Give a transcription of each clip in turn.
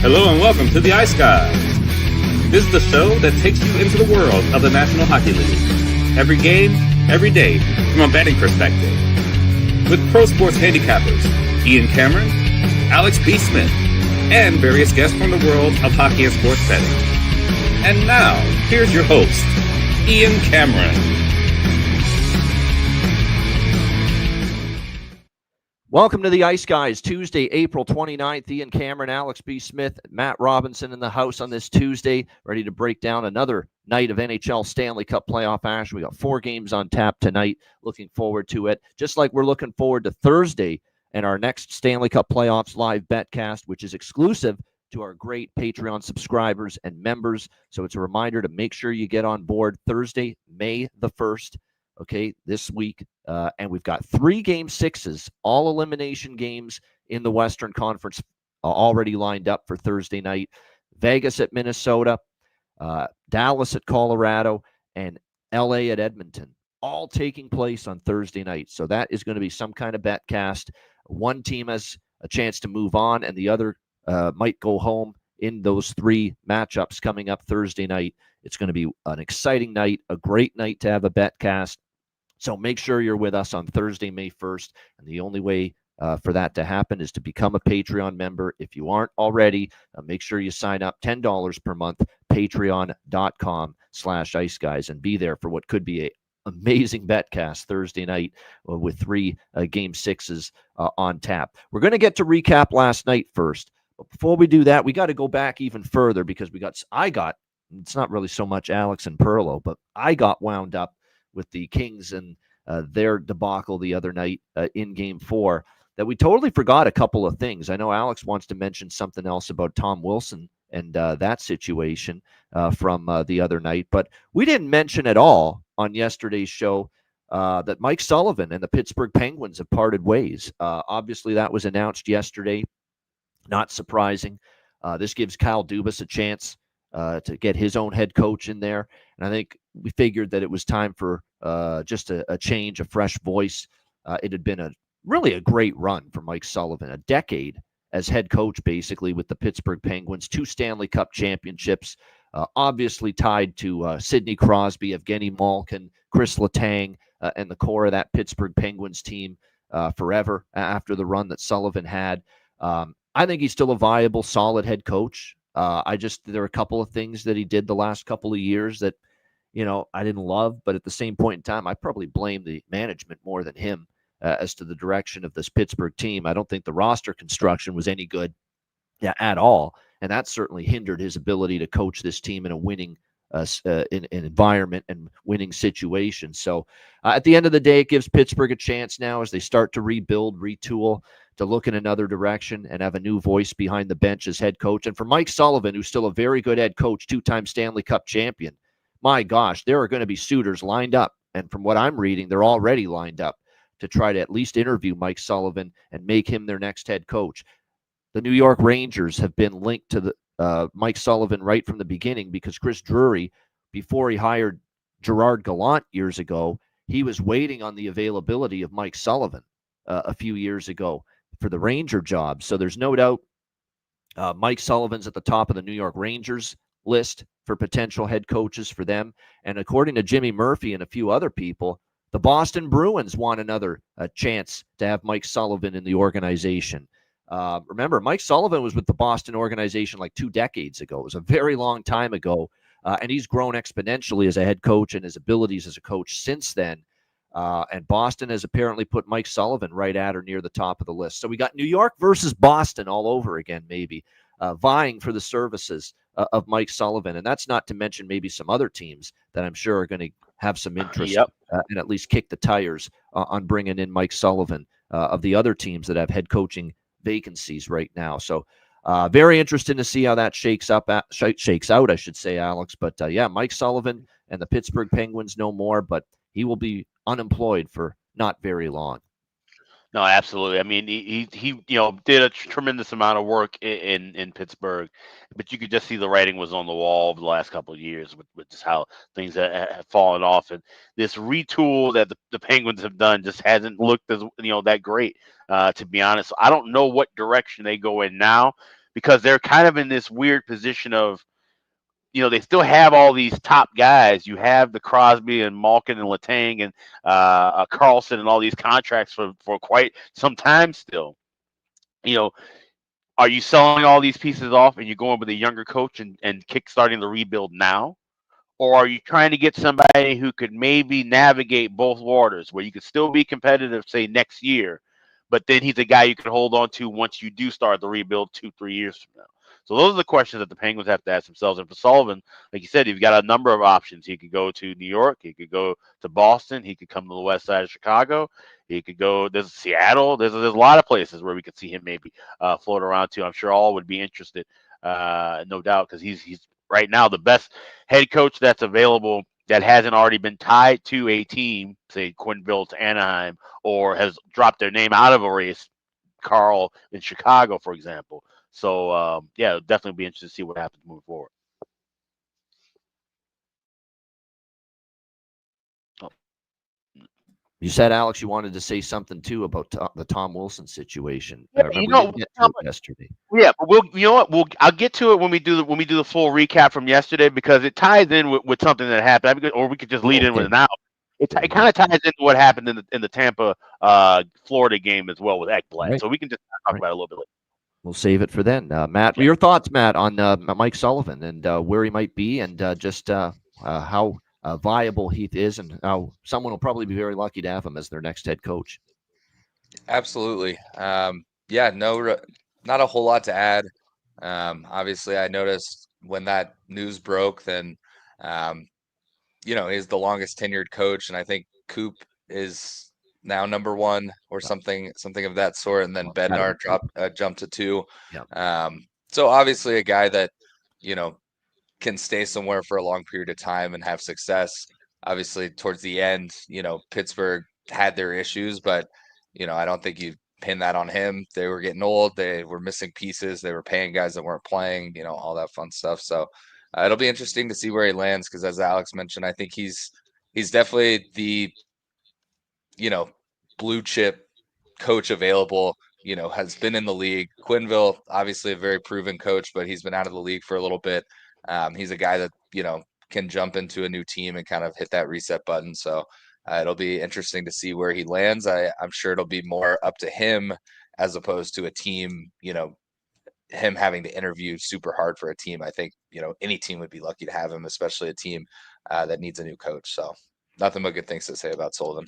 Hello and welcome to the Ice Guys. This is the show that takes you into the world of the National Hockey League. Every game, every day, from a betting perspective. With pro sports handicappers, Ian Cameron, Alex B. Smith, and various guests from the world of hockey and sports betting. And now, here's your host, Ian Cameron. Welcome to the Ice Guys, Tuesday, April 29th. Ian Cameron, Alex B. Smith, Matt Robinson in the house on this Tuesday, ready to break down another night of NHL Stanley Cup playoff action. We got 4 games on tap tonight. Looking forward to it. Just like we're looking forward to Thursday and our next Stanley Cup Playoffs live betcast, which is exclusive to our great Patreon subscribers and members. So it's a reminder to make sure you get on board Thursday, May the 1st. Okay, this week. And we've got 3 Game 6s, all elimination games in the Western Conference already lined up for Thursday night. Vegas at Minnesota, Dallas at Colorado, and LA at Edmonton, all taking place on Thursday night. So that is going to be some kind of betcast. One team has a chance to move on, and the other might go home in those 3 matchups coming up Thursday night. It's going to be an exciting night, a great night to have a betcast. So make sure you're with us on Thursday, May 1st. And the only way for that to happen is to become a Patreon member. If you aren't already, make sure you sign up $10 per month, patreon.com/iceguys, and be there for what could be a amazing betcast Thursday night with 3 Game 6s on tap. We're going to get to recap last night first. But before we do that, we got to go back even further because it's not really so much Alex and Perlo, but I got wound up with the Kings and their debacle the other night in Game 4, that we totally forgot a couple of things. I know Alex wants to mention something else about Tom Wilson and that situation from the other night, but we didn't mention at all on yesterday's show that Mike Sullivan and the Pittsburgh Penguins have parted ways. Obviously, that was announced yesterday. Not surprising. This gives Kyle Dubas a chance to get his own head coach in there. And I think we figured that it was time for just a change, a fresh voice. It had been really a great run for Mike Sullivan, a decade as head coach, basically, with the Pittsburgh Penguins, 2 Stanley Cup championships, obviously tied to Sidney Crosby, Evgeny Malkin, Chris Letang, and the core of that Pittsburgh Penguins team forever after the run that Sullivan had. I think he's still a viable, solid head coach. There are a couple of things that he did the last couple of years that, I didn't love, but at the same point in time, I probably blame the management more than him as to the direction of this Pittsburgh team. I don't think the roster construction was any good at all, and that certainly hindered his ability to coach this team in a winning in an environment and winning situation. So at the end of the day, it gives Pittsburgh a chance now as they start to rebuild, retool, to look in another direction and have a new voice behind the bench as head coach. And for Mike Sullivan, who's still a very good head coach, 2-time Stanley Cup champion, my gosh, there are going to be suitors lined up. And from what I'm reading, they're already lined up to try to at least interview Mike Sullivan and make him their next head coach. The New York Rangers have been linked to the Mike Sullivan right from the beginning because Chris Drury, before he hired Gerard Gallant years ago, he was waiting on the availability of Mike Sullivan a few years ago for the Ranger job. So there's no doubt Mike Sullivan's at the top of the New York Rangers list for potential head coaches for them. And according to Jimmy Murphy and a few other people, the Boston Bruins want another chance to have Mike Sullivan in the organization. Remember, Mike Sullivan was with the Boston organization like 2 decades ago. It was a very long time ago, and he's grown exponentially as a head coach and his abilities as a coach since then. And Boston has apparently put Mike Sullivan right at or near the top of the list. So we got New York versus Boston all over again, maybe, vying for the services of Mike Sullivan. And that's not to mention maybe some other teams that I'm sure are going to have some interest and at least kick the tires on bringing in Mike Sullivan of the other teams that have head coaching vacancies right now. So very interesting to see how that shakes out, I should say, Alex. But Mike Sullivan and the Pittsburgh Penguins no more, but he will be unemployed for not very long. No, absolutely. I mean, he did a tremendous amount of work in Pittsburgh, but you could just see the writing was on the wall over the last couple of years with just how things have fallen off. And this retool that the Penguins have done just hasn't looked as that great, to be honest. I don't know what direction they go in now, because they're kind of in this weird position of, they still have all these top guys. You have the Crosby and Malkin and Letang and Carlson and all these contracts for quite some time still. You know, are you selling all these pieces off and you're going with a younger coach and kickstarting the rebuild now? Or are you trying to get somebody who could maybe navigate both waters where you could still be competitive, say, next year, but then he's a guy you can hold on to once you do start the rebuild 2-3 years from now? So those are the questions that the Penguins have to ask themselves. And for Sullivan, like you said, you've got a number of options. He could go to New York. He could go to Boston. He could come to the west side of Chicago. He could go. There's Seattle. There's a lot of places where we could see him maybe float around to. I'm sure all would be interested, no doubt, because he's right now the best head coach that's available that hasn't already been tied to a team, say Quenneville to Anaheim, or has dropped their name out of a race, Carl in Chicago, for example. So, yeah, it'll definitely be interesting to see what happens moving forward. You said, Alex, you wanted to say something too about the Tom Wilson situation. Yeah, We didn't get to it yesterday. Yeah, but I'll get to it when we do the full recap from yesterday, because it ties in with something that happened, or we could just lead in with it now. It kind of ties into what happened in the Tampa Florida game as well with Ekblad. Right. So we can just talk about it a little bit later. We'll save it for then. Matt, your thoughts, Matt, on Mike Sullivan and where he might be, and just how viable Heath is, and how someone will probably be very lucky to have him as their next head coach. Absolutely. Yeah, not a whole lot to add. Obviously, I noticed when that news broke, then, he's the longest tenured coach, and I think Coop is now number 1 or something of that sort, and then Bednar jumped to 2. Yeah. So obviously a guy that can stay somewhere for a long period of time and have success. Obviously, towards the end, Pittsburgh had their issues, but I don't think you pin that on him. They were getting old. They were missing pieces. They were paying guys that weren't playing. All that fun stuff. So it'll be interesting to see where he lands, because as Alex mentioned, I think he's definitely the blue chip coach available, has been in the league. Quenneville, obviously a very proven coach, but he's been out of the league for a little bit. He's a guy that, can jump into a new team and kind of hit that reset button. So it'll be interesting to see where he lands. I'm sure it'll be more up to him as opposed to a team, him having to interview super hard for a team. I think, any team would be lucky to have him, especially a team that needs a new coach. So nothing but good things to say about Sullivan.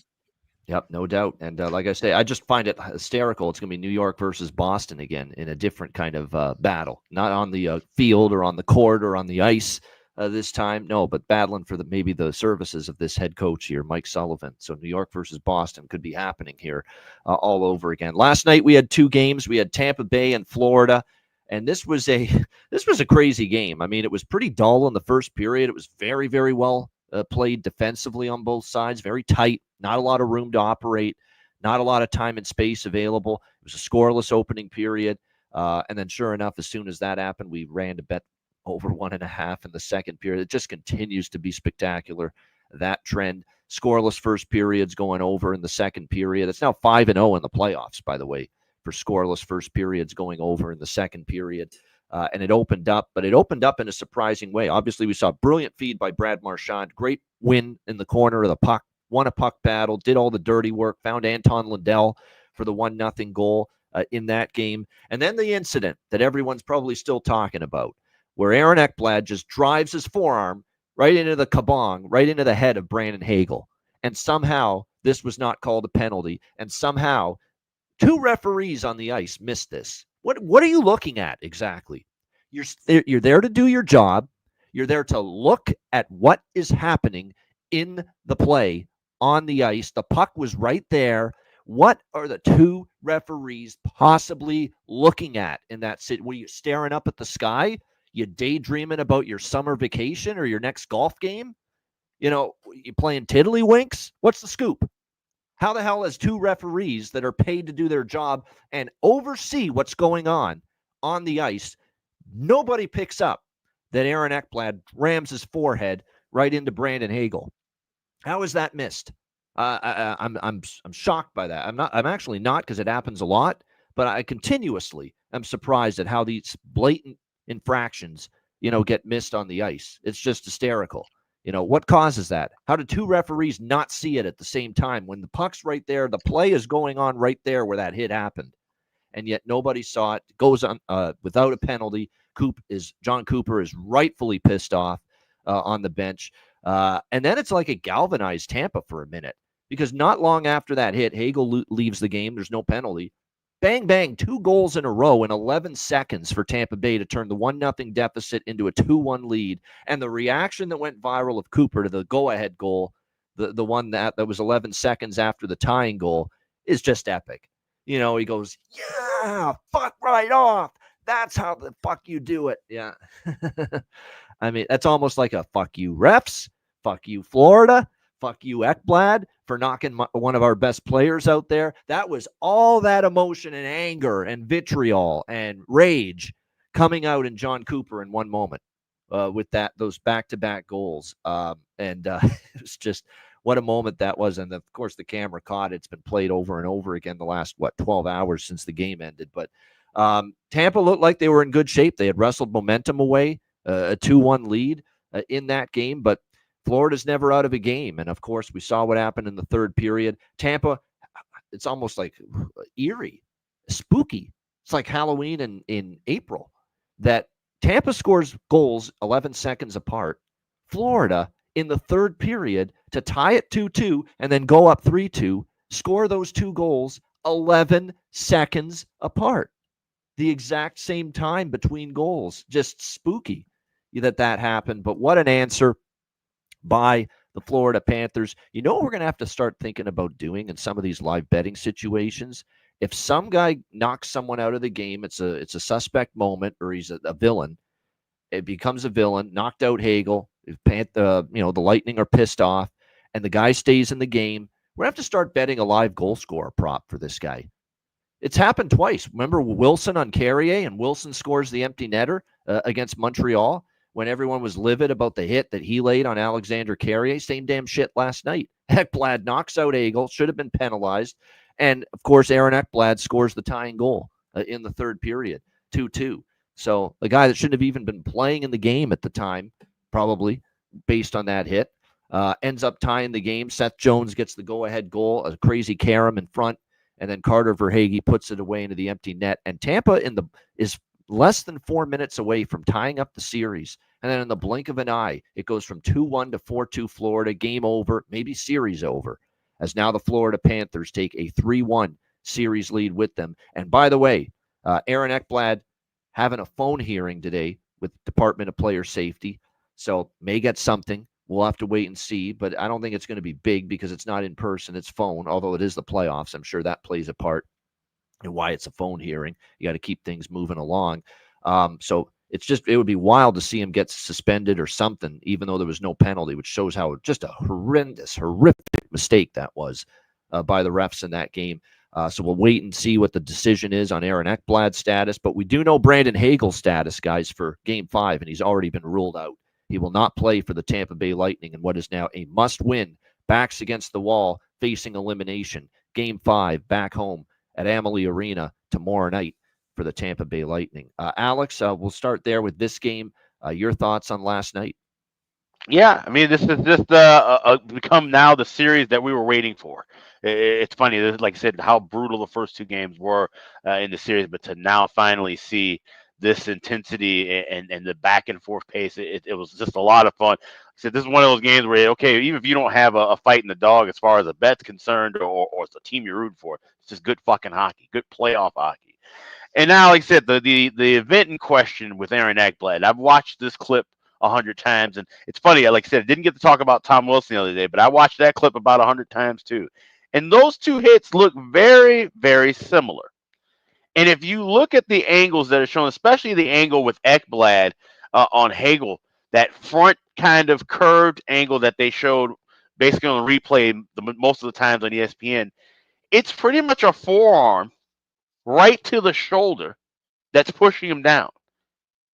Yep, no doubt. And like I say, I just find it hysterical. It's going to be New York versus Boston again in a different kind of battle, not on the field or on the court or on the ice this time. No, but battling for maybe the services of this head coach here, Mike Sullivan. So New York versus Boston could be happening here all over again. Last night we had 2 games. We had Tampa Bay and Florida. And this was a crazy game. I mean, it was pretty dull in the first period. It was very, very well played defensively on both sides, very tight, not a lot of room to operate, not a lot of time and space available. It was a scoreless opening period. And then sure enough, as soon as that happened, we ran to bet over 1.5 in the second period. It just continues to be spectacular, that trend. Scoreless first periods going over in the second period. It's now 5-0 in the playoffs, by the way, for scoreless first periods going over in the second period. And it opened up, but it opened up in a surprising way. Obviously, we saw a brilliant feed by Brad Marchand. Great win in the corner of the puck. Won a puck battle, did all the dirty work, found Anton Lundell for the 1-0 goal in that game. And then the incident that everyone's probably still talking about, where Aaron Ekblad just drives his forearm right into the kabong, right into the head of Brandon Hagel. And somehow this was not called a penalty. And somehow 2 referees on the ice missed this. What are you looking at exactly? You're there to do your job. You're there to look at what is happening in the play on the ice. The puck was right there. What are the 2 referees possibly looking at in that situation? Were you staring up at the sky? You daydreaming about your summer vacation or your next golf game? You playing tiddlywinks? What's the scoop? How the hell has 2 referees that are paid to do their job and oversee what's going on the ice, nobody picks up that Aaron Ekblad rams his forehead right into Brandon Hagel? How is that missed? I'm shocked by that. I'm actually not, because it happens a lot. but I continuously am surprised at how these blatant infractions, get missed on the ice. It's just hysterical. What causes that? How did two referees not see it at the same time when the puck's right there? The play is going on right there where that hit happened, and yet nobody saw it. It goes on without a penalty. John Cooper is rightfully pissed off on the bench, and then it's like it galvanized Tampa for a minute, because not long after that hit, Hagel leaves the game. There's no penalty. Bang, bang, 2 goals in a row in 11 seconds for Tampa Bay to turn the 1-0 deficit into a 2-1 lead. And the reaction that went viral of Cooper to the go-ahead goal, the one that was 11 seconds after the tying goal, is just epic. He goes, yeah, fuck right off. That's how the fuck you do it. Yeah. I mean, that's almost like a fuck you refs, fuck you Florida, fuck you Ekblad for knocking one of our best players out there. That was all that emotion and anger and vitriol and rage coming out in John Cooper in one moment with those back-to-back goals. It was just what a moment that was. And of course, the camera caught it. It's been played over and over again the last, 12 hours since the game ended. But Tampa looked like they were in good shape. They had wrestled momentum away, a 2-1 lead in that game, but Florida's never out of a game. And of course, we saw what happened in the third period. Tampa, it's almost like eerie, spooky. It's like Halloween in April, that Tampa scores goals 11 seconds apart. Florida, in the third period, to tie it 2-2 and then go up 3-2, score those 2 goals 11 seconds apart. The exact same time between goals. Just spooky that happened. But what an answer by the Florida Panthers. What we're going to have to start thinking about doing in some of these live betting situations? If some guy knocks someone out of the game, it's a suspect moment, or he's a villain. It becomes a villain. Knocked out Hagel. The Lightning are pissed off, and the guy stays in the game. We're going to have to start betting a live goal scorer prop for this guy. It's happened twice. Remember Wilson on Carrier, and Wilson scores the empty netter against Montreal when everyone was livid about the hit that he laid on Alexander Carrier. Same damn shit last night. Ekblad knocks out Hagel, should have been penalized. And, of course, Aaron Ekblad scores the tying goal in the third period, 2-2. So the guy that shouldn't have even been playing in the game at the time, probably, based on that hit, ends up tying the game. Seth Jones gets the go-ahead goal, a crazy carom in front, and then Carter Verhaeghe puts it away into the empty net. And Tampa is less than 4 minutes away from tying up the series. And then in the blink of an eye, it goes from 2-1 to 4-2 Florida, game over, maybe series over, as now the Florida Panthers take a 3-1 series lead with them. And by the way, Aaron Ekblad having a phone hearing today with Department of Player Safety, so may get something. We'll have to wait and see, but I don't think it's going to be big because it's not in person, it's phone, although it is the playoffs. I'm sure that plays a part in why it's a phone hearing. You got to keep things moving along. So it would be wild to see him get suspended or something, even though there was no penalty, which shows how just a horrific mistake that was by the refs in that game. So we'll wait and see what the decision is on Aaron Ekblad's status. But we do know Brandon Hagel's status, guys, for Game 5, and he's already been ruled out. He will not play for the Tampa Bay Lightning in what is now a must-win, backs against the wall, facing elimination. Game 5, back home at Amalie Arena tomorrow night for the Tampa Bay Lightning. Alex, we'll start there with this game. Your thoughts on last night? Yeah, I mean, this is just become now the series that we were waiting for. It's funny, like I said, how brutal the first 2 games were in the series, but to now finally see this intensity and the back and forth pace, it was just a lot of fun. I said, this is one of those games where, okay, even if you don't have a fight in the dog as far as a bet's concerned or it's a team you're rooting for, it's just good fucking hockey, good playoff hockey. And now, like I said, the event in question with Aaron Ekblad, I've watched this clip 100 times, and it's funny, like I said, I didn't get to talk about Tom Wilson the other day, but I watched that clip about 100 times too. And those 2 hits look very, very similar. And if you look at the angles that are shown, especially the angle with Ekblad on Hagel, that front kind of curved angle that they showed basically on the replay most of the times on ESPN, it's pretty much a forearm right to the shoulder that's pushing him down.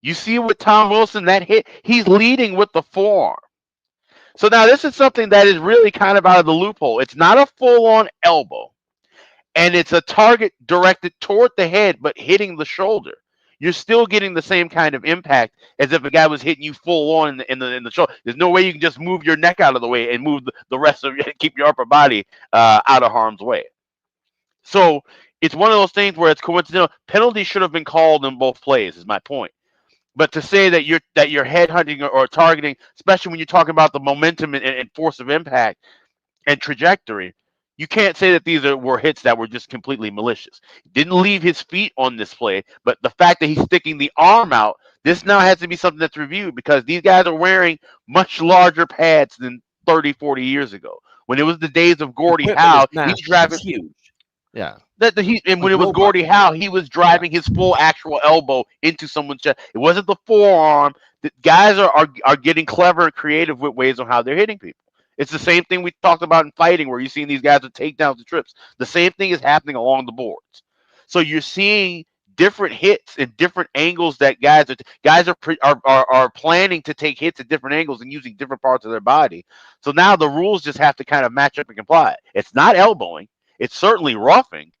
You see with Tom Wilson, that hit, he's leading with the forearm. So now this is something that is really kind of out of the loophole. It's not a full-on elbow. and it's a target directed toward the head but hitting the shoulder, you're still getting the same kind of impact as if a guy was hitting you full on in the shoulder. There's no way you can just move your neck out of the way and move the rest of keep your upper body out of harm's way. So it's one of those things where it's coincidental. Penalties should have been called in both plays, is my point. But to say that you're headhunting or targeting, especially when you're talking about the momentum and force of impact and trajectory, you can't say that were hits that were just completely malicious. He didn't leave his feet on this play, but the fact that he's sticking the arm out, this now has to be something that's reviewed because these guys are wearing much larger pads than 30, 40 years ago. When it was the days of Gordie Equipment is Howe, he's massive. driving. It's huge. Yeah. And when it was robot. Gordie Howe, he was driving his full actual elbow into someone's chest. It wasn't the forearm. The guys are getting clever and creative with ways on how they're hitting people. It's the same thing we talked about in fighting, where you're seeing these guys with takedowns and trips. The same thing is happening along the boards. So you're seeing different hits and different angles that guys are planning to take hits at different angles and using different parts of their body. So now the rules just have to kind of match up and comply. It's not elbowing. It's certainly roughing,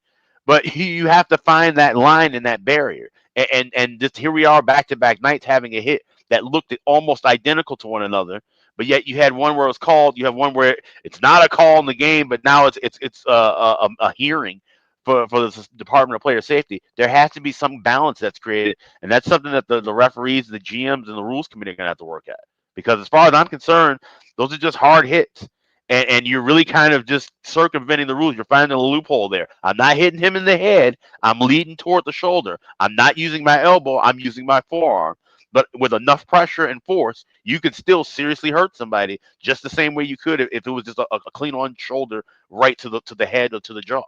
but you have to find that line and that barrier. And just here we are back-to-back nights having a hit that looked almost identical to one another, but yet you had one where it was called. You have one where it's not a call in the game, but now it's a hearing for the Department of Player Safety. There has to be some balance that's created, and that's something that the referees, the GMs, and the rules committee are going to have to work at. Because as far as I'm concerned, those are just hard hits. And you're really kind of just circumventing the rules. You're finding a loophole there. I'm not hitting him in the head. I'm leading toward the shoulder. I'm not using my elbow. I'm using my forearm. But with enough pressure and force, you could still seriously hurt somebody just the same way you could if it was just a clean on shoulder right to the head or to the jaw.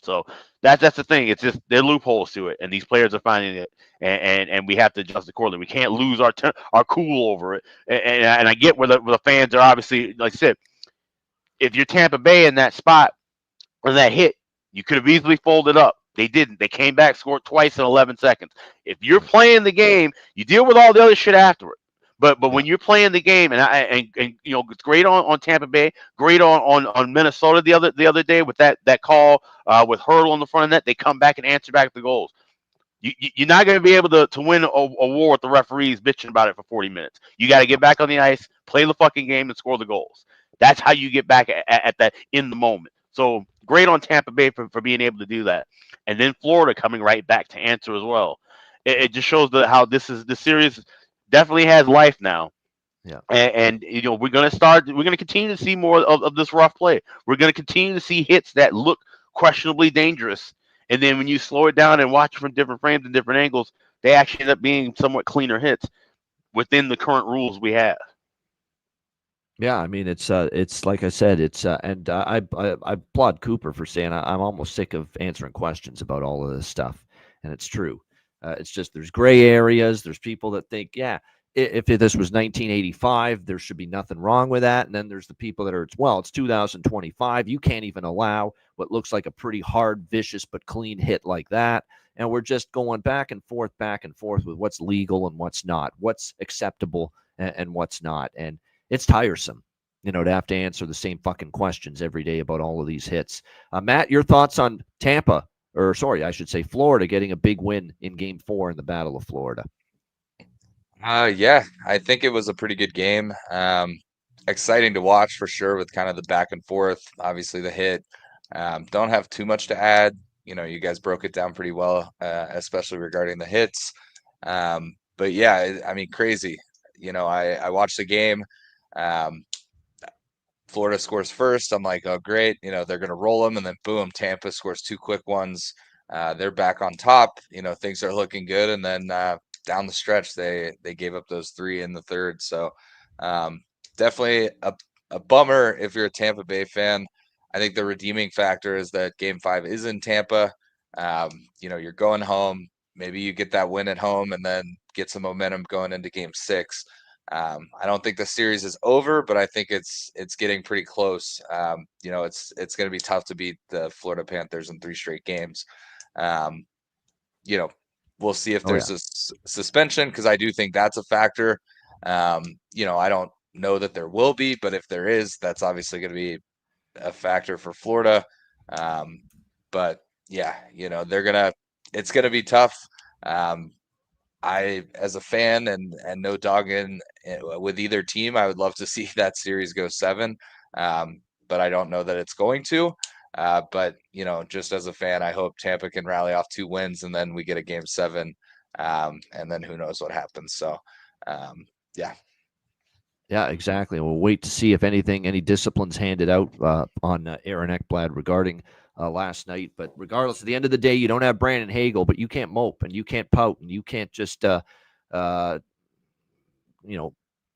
So that's the thing. It's just there are loopholes to it, and these players are finding it, and we have to adjust accordingly. We can't lose our cool over it. And I get where the fans are obviously, like I said, if you're Tampa Bay in that spot or that hit, you could have easily folded up. They didn't. They came back, scored twice in 11 seconds. If you're playing the game, you deal with all the other shit afterward. But when you're playing the game, and you know, it's great on Tampa Bay, great on Minnesota the other day with that call with Hurdle in the front of net. They come back and answer back the goals. You're not going to be able to win a war with the referees bitching about it for 40 minutes. You got to get back on the ice, play the fucking game, and score the goals. That's how you get back at that in the moment. So great on Tampa Bay for being able to do that. And then Florida coming right back to answer as well. It just shows how this series definitely has life now. Yeah. And you know, we're going to continue to see more of this rough play. We're going to continue to see hits that look questionably dangerous. And then when you slow it down and watch from different frames and different angles, they actually end up being somewhat cleaner hits within the current rules we have. Yeah, I mean it's like I said, and I applaud Cooper for saying I'm almost sick of answering questions about all of this stuff, and it's true. It's just there's gray areas. There's people that think, yeah, if this was 1985, there should be nothing wrong with that, and then there's the people that are, it's 2025. You can't even allow what looks like a pretty hard, vicious but clean hit like that, and we're just going back and forth with what's legal and what's not, what's acceptable and what's not, and it's tiresome, you know, to have to answer the same fucking questions every day about all of these hits. Matt, your thoughts on Florida getting a big win in Game 4 in the Battle of Florida? Yeah, I think it was a pretty good game. Exciting to watch for sure with kind of the back and forth. Obviously, the hit. Don't have too much to add. You know, you guys broke it down pretty well, especially regarding the hits. But yeah, I mean, crazy. You know, I watched the game. Florida scores first. I'm like, oh, great. You know, they're going to roll them. And then boom, Tampa scores two quick ones. They're back on top. You know, things are looking good. And then down the stretch, they gave up those three in the third. So definitely a bummer if you're a Tampa Bay fan. I think the redeeming factor is that Game 5 is in Tampa. You know, you're going home. Maybe you get that win at home and then get some momentum going into Game 6. I don't think the series is over, but I think it's getting pretty close. You know, it's going to be tough to beat the Florida Panthers in 3 straight games. You know, we'll see if there's a suspension, because I do think that's a factor. You know, I don't know that there will be, but if there is, that's obviously going to be a factor for Florida. But yeah, it's gonna be tough. I, as a fan and no dog in with either team, I would love to see that series go 7. But I don't know that it's going to. But just as a fan, I hope Tampa can rally off 2 wins and then we get a game 7. And then who knows what happens. So, yeah. Yeah, exactly. We'll wait to see if any disciplines handed out on Aaron Ekblad regarding last night. But regardless, at the end of the day, you don't have Brandon Hagel, but you can't mope and you can't pout and you can't just,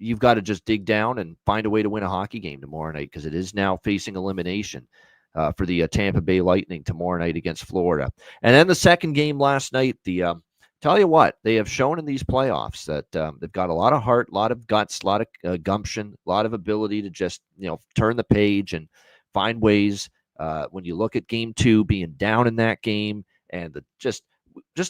you've got to just dig down and find a way to win a hockey game tomorrow night, because it is now facing elimination for the Tampa Bay Lightning tomorrow night against Florida. And then the second game last night, tell you what, they have shown in these playoffs that they've got a lot of heart, a lot of guts, a lot of gumption, a lot of ability to just, turn the page and find ways. When you look at game 2, being down in that game and just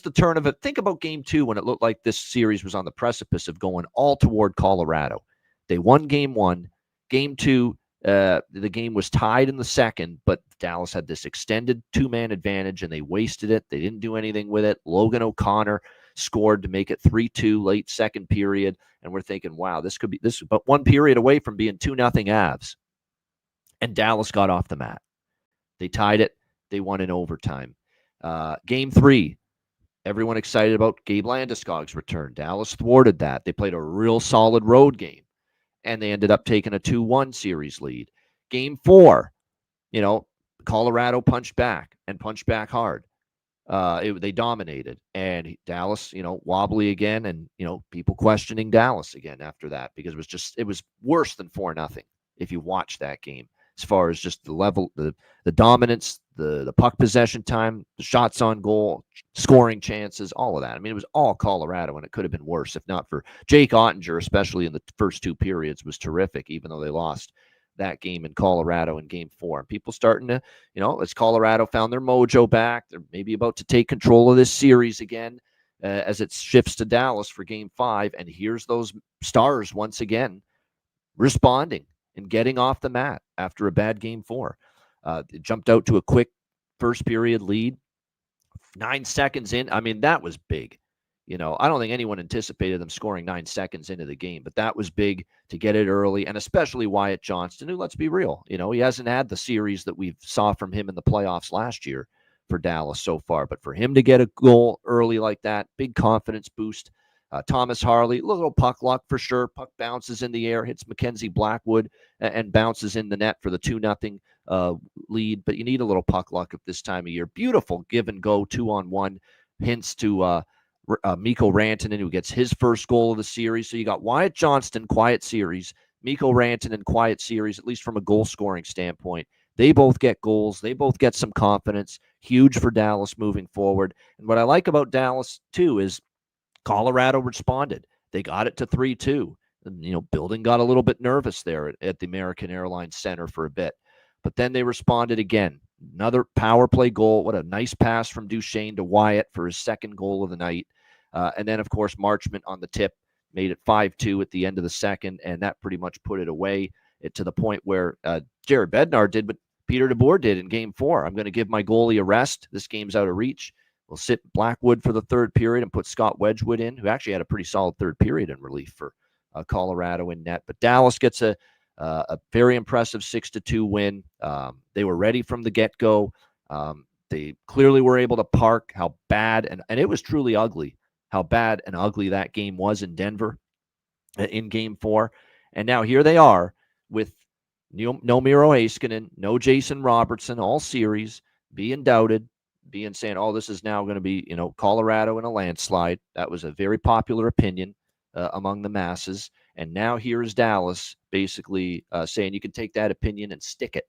the turn of it. Think about game 2 when it looked like this series was on the precipice of going all toward Colorado. They won game 1. Game 2, the game was tied in the second, but Dallas had this extended 2-man advantage and they wasted it. They didn't do anything with it. Logan O'Connor scored to make it 3-2 late second period. And we're thinking, wow, this is but one period away from being 2-0 Avs. And Dallas got off the mat. They tied it. They won in overtime. Game 3, everyone excited about Gabe Landeskog's return. Dallas thwarted that. They played a real solid road game, and they ended up taking a 2-1 series lead. Game 4, Colorado punched back hard. They dominated, and Dallas, wobbly again, and people questioning Dallas again after that, because it was worse than 4-0 if you watch that game, as far as just the level, the dominance, the puck possession time, the shots on goal, scoring chances, all of that. I mean, it was all Colorado, and it could have been worse if not for Jake Ottinger, especially in the first 2 periods, was terrific, even though they lost that game in Colorado in game 4. And people starting to, as Colorado found their mojo back, they're maybe about to take control of this series again as it shifts to Dallas for game 5. And here's those Stars once again responding and getting off the mat after a bad game 4. It jumped out to a quick first period lead. 9 seconds in. I mean, that was big. I don't think anyone anticipated them scoring 9 seconds into the game, but that was big to get it early, and especially Wyatt Johnston, who, let's be real, he hasn't had the series that we saw from him in the playoffs last year for Dallas so far. But for him to get a goal early like that, big confidence boost. Thomas Harley, little puck luck for sure. Puck bounces in the air, hits Mackenzie Blackwood, and bounces in the net for the 2-0 lead. But you need a little puck luck at this time of year. Beautiful give and go 2-on-1 hints to Mikko Rantanen, who gets his first goal of the series. So you got Wyatt Johnston, quiet series, Mikko Rantanen, quiet series, at least from a goal scoring standpoint. They both get goals. They both get some confidence. Huge for Dallas moving forward. And what I like about Dallas, too, is Colorado responded. They got it to 3-2. And, Building got a little bit nervous there at the American Airlines Center for a bit. But then they responded again. Another power play goal. What a nice pass from Duchesne to Wyatt for his second goal of the night. And then, of course, Marchment on the tip made it 5-2 at the end of the second, and that pretty much put it away to the point where Jared Bednar did what Peter DeBoer did in Game 4. I'm going to give my goalie a rest. This game's out of reach. We'll sit Blackwood for the third period and put Scott Wedgwood in, who actually had a pretty solid third period in relief for Colorado in net. But Dallas gets a very impressive 6-2 win. They were ready from the get-go. They clearly were able to park how bad, and it was truly ugly, how bad and ugly that game was in Denver in Game 4. And now here they are with no Miro Heiskanen, no Jason Robertson, all series, being doubted, being saying, oh, this is now going to be, Colorado in a landslide. That was a very popular opinion among the masses. And now here's Dallas basically saying you can take that opinion and stick it,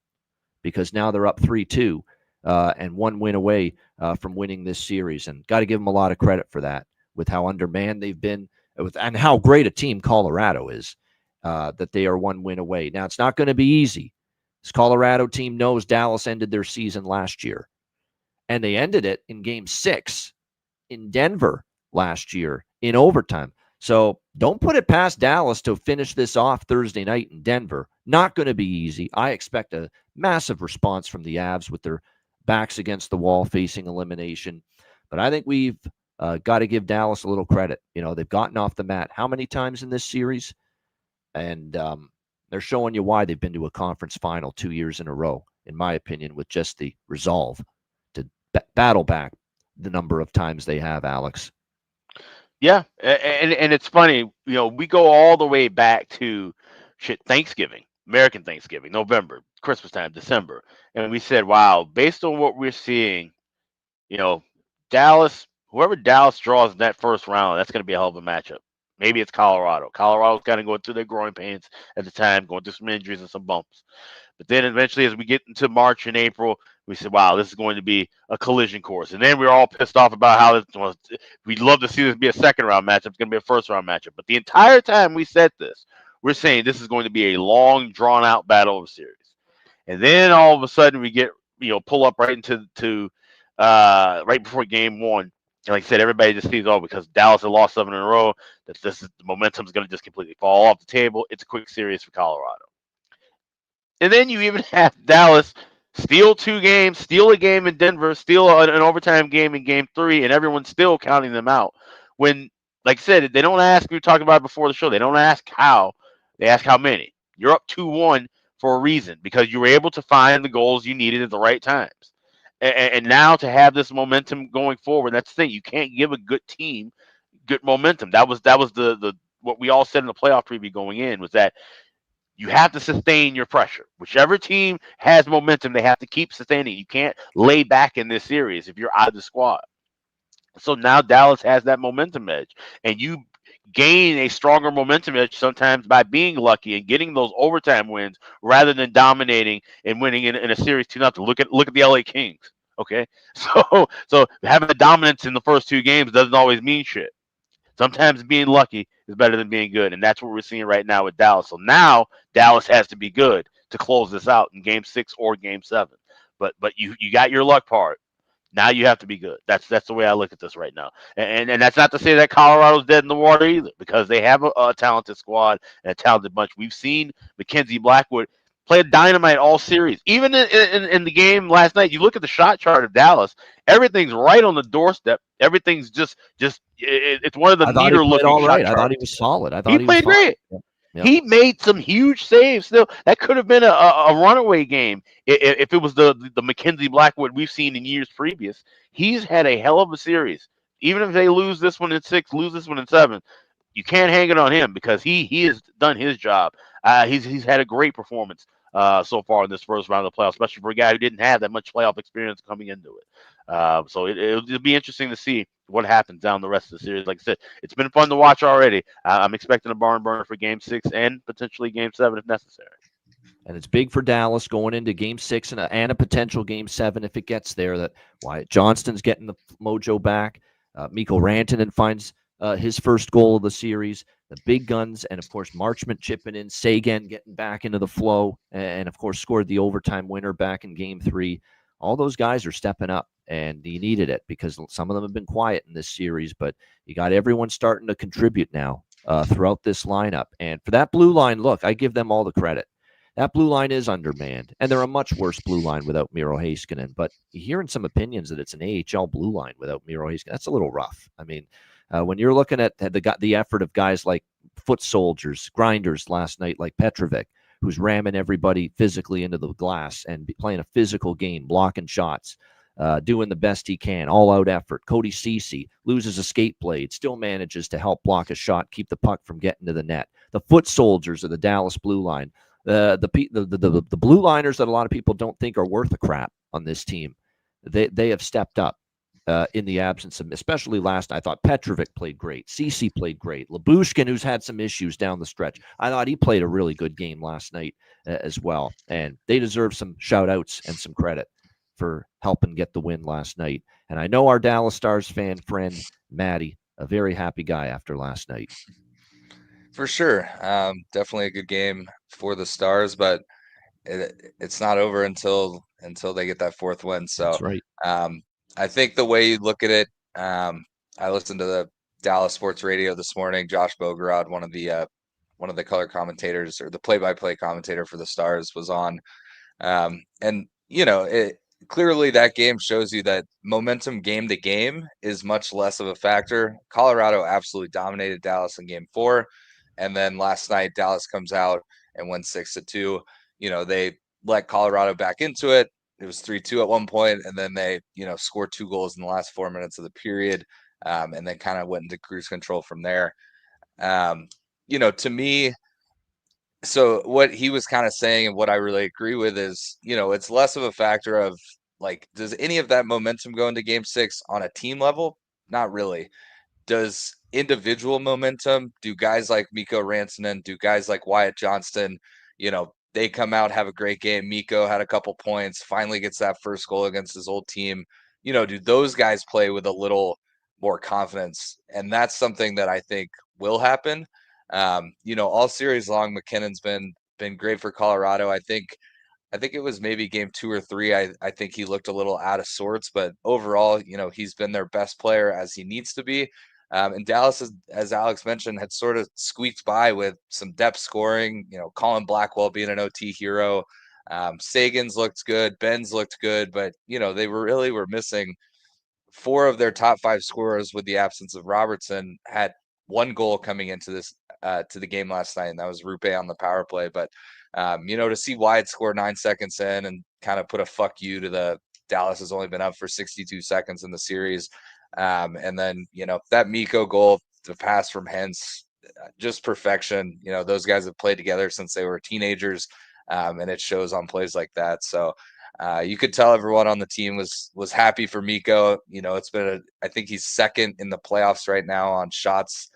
because now they're up 3-2 and 1 win away from winning this series. And got to give them a lot of credit for that, with how undermanned they've been and how great a team Colorado is, that they are 1 win away. Now, it's not going to be easy. This Colorado team knows Dallas ended their season last year, and they ended it in Game 6 in Denver last year in overtime. So don't put it past Dallas to finish this off Thursday night in Denver. Not going to be easy. I expect a massive response from the Avs with their backs against the wall, facing elimination. But I think we've got to give Dallas a little credit. They've gotten off the mat how many times in this series? And they're showing you why they've been to a conference final 2 years in a row, in my opinion, with just the resolve to battle back the number of times they have, Alex. Yeah, and it's funny, we go all the way back to Thanksgiving, American Thanksgiving, November, Christmas time, December, and we said, wow, based on what we're seeing, Dallas, whoever Dallas draws in that first round, that's going to be a hell of a matchup. Maybe it's Colorado. Colorado's kind of going through their growing pains at the time, going through some injuries and some bumps. But then eventually, as we get into March and April, we said, wow, this is going to be a collision course. And then we were all pissed off about how we'd love to see this be a second round matchup. It's going to be a first round matchup. But the entire time we said this, we're saying this is going to be a long, drawn out battle of a series. And then all of a sudden, we get, pull up right into right before game one. And like I said, everybody just sees, because Dallas had lost 7 in a row, that the momentum is going to just completely fall off the table. It's a quick series for Colorado. And then you even have Dallas steal 2 games, steal a game in Denver, steal an overtime game in game 3, and everyone's still counting them out. When, like I said, they don't ask, we talked about it before the show, they don't ask how, they ask how many. You're up 2-1 for a reason, because you were able to find the goals you needed at the right times. And now to have this momentum going forward, that's the thing. You can't give a good team good momentum. That was the what we all said in the playoff preview going in, was that you have to sustain your pressure. Whichever team has momentum, they have to keep sustaining. You can't lay back in this series if you're out of the squad. So now Dallas has that momentum edge, and you gain a stronger momentum edge sometimes by being lucky and getting those overtime wins rather than dominating and winning in a series 2-0. Look at the LA Kings. Okay, so having a dominance in the first 2 games doesn't always mean shit. Sometimes being lucky is better than being good, and that's what we're seeing right now with Dallas. So now Dallas has to be good to close this out in game 6 or game 7. But you got your luck part. Now you have to be good. That's the way I look at this right now. And that's not to say that Colorado's dead in the water either, because they have a talented squad and a talented bunch. We've seen Mackenzie Blackwood play dynamite all series. Even in the game last night, you look at the shot chart of Dallas, everything's right on the doorstep. Everything's just it's one of the neater looking shot charts. I thought he was solid. He played great. Yep. He made some huge saves. Still, that could have been a runaway game if it was the Mackenzie Blackwood we've seen in years previous. He's had a hell of a series. Even if they lose this one in 6, lose this one in 7, you can't hang it on him, because he has done his job. He's had a great performance so far in this first round of the playoffs, especially for a guy who didn't have that much playoff experience coming into it. So it'll be interesting to see what happens down the rest of the series. Like I said, it's been fun to watch already. I'm expecting a barn burner for game 6 and potentially game 7 if necessary. And it's big for Dallas going into game 6 and a potential game 7 if it gets there, that Wyatt Johnston's getting the mojo back. Mikko Rantanen finds his first goal of the series. The big guns, and of course Marchment chipping in, Sagan getting back into the flow, and of course scored the overtime winner back in game 3. All those guys are stepping up, and you needed it, because some of them have been quiet in this series, but you got everyone starting to contribute now throughout this lineup. And for that blue line, look, I give them all the credit. That blue line is undermanned, and they're a much worse blue line without Miro Heiskanen. But you're hearing some opinions that it's an AHL blue line without Miro Heiskanen. That's a little rough. I mean, when you're looking at the effort of guys like foot soldiers, grinders last night, like Petrovic, who's ramming everybody physically into the glass and playing a physical game, blocking shots, doing the best he can, all-out effort. Cody Ceci loses a skate blade, still manages to help block a shot, keep the puck from getting to the net. The foot soldiers of the Dallas blue line. The blue liners that a lot of people don't think are worth a crap on this team, they have stepped up in the absence of, especially last night. I thought Petrovic played great. Ceci played great. Lyubushkin, who's had some issues down the stretch, I thought he played a really good game last night as well. And they deserve some shout outs and some credit for helping get the win last night. And I know our Dallas Stars fan friend, Maddie, a very happy guy after last night. For sure. Definitely a good game for the Stars, but it's not over until they get that 4th win. So that's right. I think the way you look at it, I listened to the Dallas Sports Radio this morning. Josh Bogorod, one of the color commentators, or the play-by-play commentator for the Stars, was on. And clearly that game shows you that momentum game to game is much less of a factor. Colorado absolutely dominated Dallas in game 4. And then last night, Dallas comes out and wins 6-2. They let Colorado back into it. It was 3-2 at one point, and then they, scored 2 goals in the last 4 minutes of the period, and then kind of went into cruise control from there. To me, so what he was kind of saying and what I really agree with is, it's less of a factor of like, does any of that momentum go into game 6 on a team level? Not really. Does individual momentum, do guys like Mikko Rantanen, do guys like Wyatt Johnston, they come out, have a great game. Mikko had a couple points, finally gets that first goal against his old team. Do those guys play with a little more confidence? And that's something that I think will happen. All series long, McKinnon's been great for Colorado. I think it was maybe game 2 or 3. I think he looked a little out of sorts, but overall, he's been their best player as he needs to be. And Dallas, as Alex mentioned, had sort of squeaked by with some depth scoring. Colin Blackwell being an OT hero. Sagan's looked good. Ben's looked good, but they were missing 4 of their top 5 scorers with the absence of Robertson. Had 1 goal coming into this to the game last night, and that was Rupe on the power play. But to see Wyatt score 9 seconds in and kind of put a fuck you to the Dallas has only been up for 62 seconds in the series. And then, that Mikko goal, the pass from Hens, just perfection. Those guys have played together since they were teenagers, and it shows on plays like that. So you could tell everyone on the team was happy for Mikko. It's been I think he's second in the playoffs right now on shots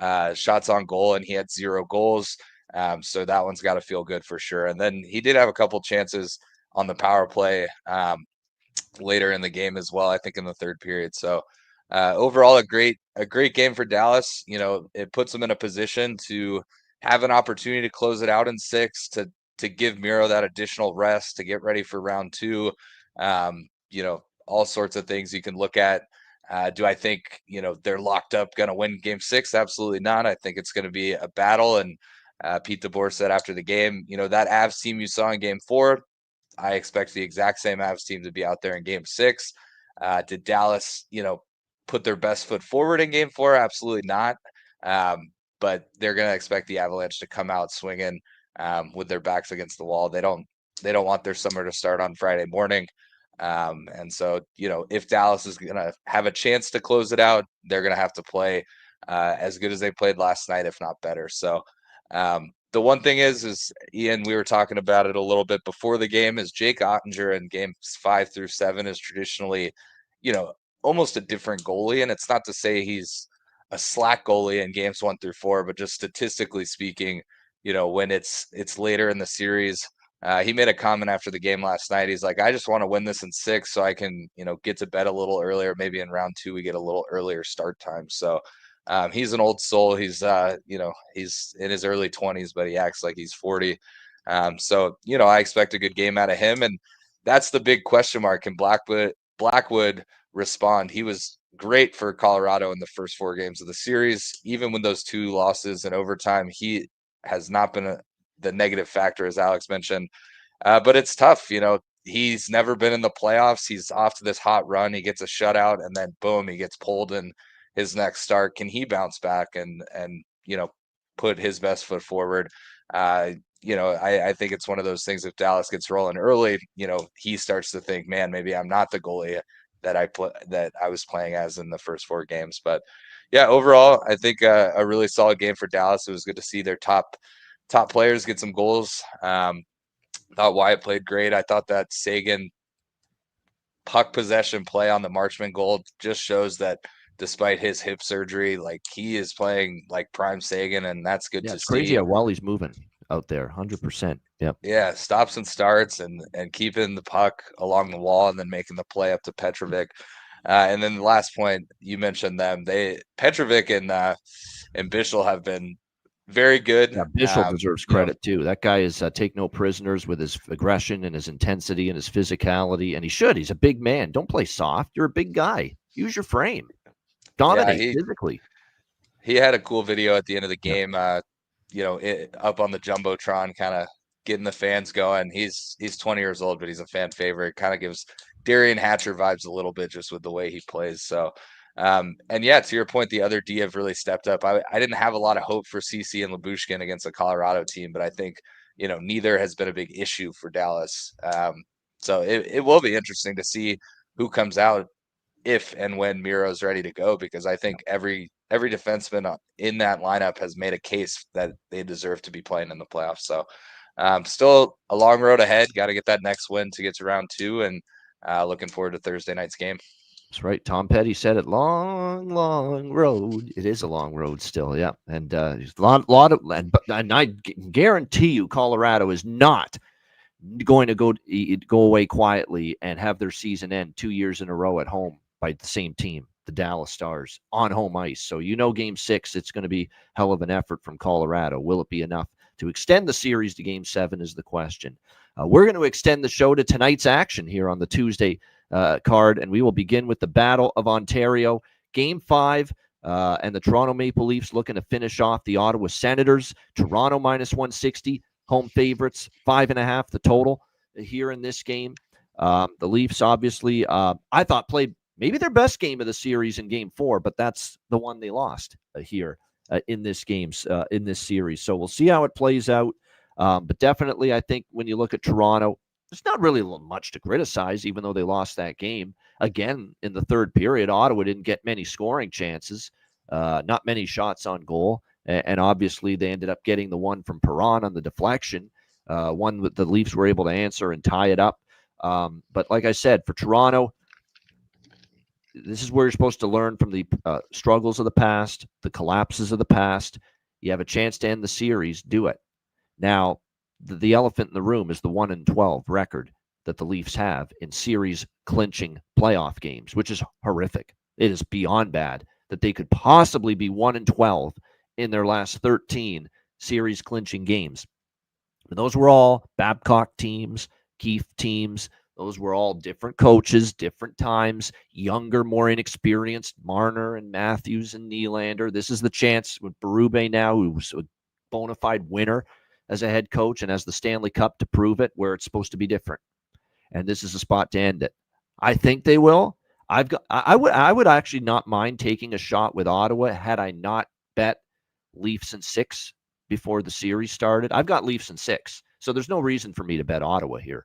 on goal, and he had 0 goals. So that one's got to feel good for sure. And then he did have a couple chances on the power play later in the game as well, I think in the third period. So overall, a great game for Dallas. It puts them in a position to have an opportunity to close it out in 6, to give Miro that additional rest, to get ready for round 2. All sorts of things you can look at. Do I think, they're locked up, going to win game 6? Absolutely not. I think it's going to be a battle. And Pete DeBoer said after the game, that Avs team you saw in game 4, I expect the exact same Avs team to be out there in game 6. Did Dallas, put their best foot forward in game 4? Absolutely not. But they're going to expect the Avalanche to come out swinging with their backs against the wall. They don't want their summer to start on Friday morning. And so, if Dallas is going to have a chance to close it out, they're going to have to play as good as they played last night, if not better. So the one thing is Ian, we were talking about it a little bit before the game, is Jake Ottinger in games 5 through 7 is traditionally, almost a different goalie. And it's not to say he's a slack goalie in games 1 through 4, but just statistically speaking, when it's later in the series, he made a comment after the game last night. He's like, I just want to win this in 6 so I can, get to bed a little earlier. Maybe in round 2, we get a little earlier start time. So he's an old soul. He's, he's in his early 20s, but he acts like he's 40. So, I expect a good game out of him. And that's the big question mark. Can Blackwood respond? He was great for Colorado in the first 4 games of the series. Even with those 2 losses in overtime, he has not been the negative factor, as Alex mentioned. But it's tough. He's never been in the playoffs. He's off to this hot run. He gets a shutout, and then boom, he gets pulled in his next start. Can he bounce back and put his best foot forward? I think it's one of those things. If Dallas gets rolling early, he starts to think, man, maybe I'm not the goalie that I was playing as in the first 4 games. But yeah, overall, I think a really solid game for Dallas. It was good to see their top players get some goals. Thought Wyatt played great. I thought that Sagan puck possession play on the Marchment goal just shows that despite his hip surgery, like, he is playing like prime Sagan, and that's good to see. It's crazy how well he's moving out there. 100%. Yep. Yeah, stops and starts and keeping the puck along the wall and then making the play up to Petrovic. And then the last point, you mentioned them. Petrovic and Bichel have been very good. Yeah, Bichel deserves credit too. That guy is take no prisoners with his aggression and his intensity and his physicality, and he should. He's a big man. Don't play soft. You're a big guy. Use your frame. Dominate physically. He had a cool video at the end of the game. Up on the Jumbotron, kind of getting the fans going. He's 20 years old, but he's a fan favorite. Kind of gives Darian Hatcher vibes a little bit just with the way he plays. So, and yeah, to your point, the other D have really stepped up. I didn't have a lot of hope for CC and Labushkin against the Colorado team, but I think, neither has been a big issue for Dallas. So it will be interesting to see who comes out if and when Miro's ready to go, because I think every defenseman in that lineup has made a case that they deserve to be playing in the playoffs. So still a long road ahead. Got to get that next win to get to round 2, and looking forward to Thursday night's game. That's right. Tom Petty said it. Long, long road. It is a long road still. Yeah. And there's a lot of, and I guarantee you Colorado is not going to go away quietly and have their season end 2 years in a row at home by the same team, the Dallas Stars, on home ice. So game 6, it's going to be hell of an effort from Colorado. Will it be enough to extend the series to game 7 is the question. We're going to extend the show to tonight's action here on the Tuesday card, and we will begin with the Battle of Ontario, game 5, and the Toronto Maple Leafs looking to finish off the Ottawa Senators. Toronto minus 160, home favorites, 5.5 the total here in this game. The Leafs obviously, I thought, played maybe their best game of the series in game 4, but that's the one they lost here in this series. So we'll see how it plays out. But definitely, I think when you look at Toronto, there's not really much to criticize, even though they lost that game. Again, in the third period, Ottawa didn't get many scoring chances, not many shots on goal. And obviously, they ended up getting the one from Perron on the deflection, one that the Leafs were able to answer and tie it up. But like I said, for Toronto, this is where you're supposed to learn from the struggles of the past, the collapses of the past. You have a chance to end the series, do it. Now, the elephant in the room is the 1-12 record that the Leafs have in series clinching playoff games, which is horrific. It is beyond bad that they could possibly be 1-12 in their last 13 series clinching games. But those were all Babcock teams, Keefe teams. Those were all different coaches, different times, younger, more inexperienced, Marner and Matthews and Nylander. This is the chance with Berube now, who's a bona fide winner as a head coach and has the Stanley Cup to prove it, where it's supposed to be different. And this is a spot to end it. I think they will. I would actually not mind taking a shot with Ottawa had I not bet Leafs in 6 before the series started. I've got Leafs in 6, so there's no reason for me to bet Ottawa here,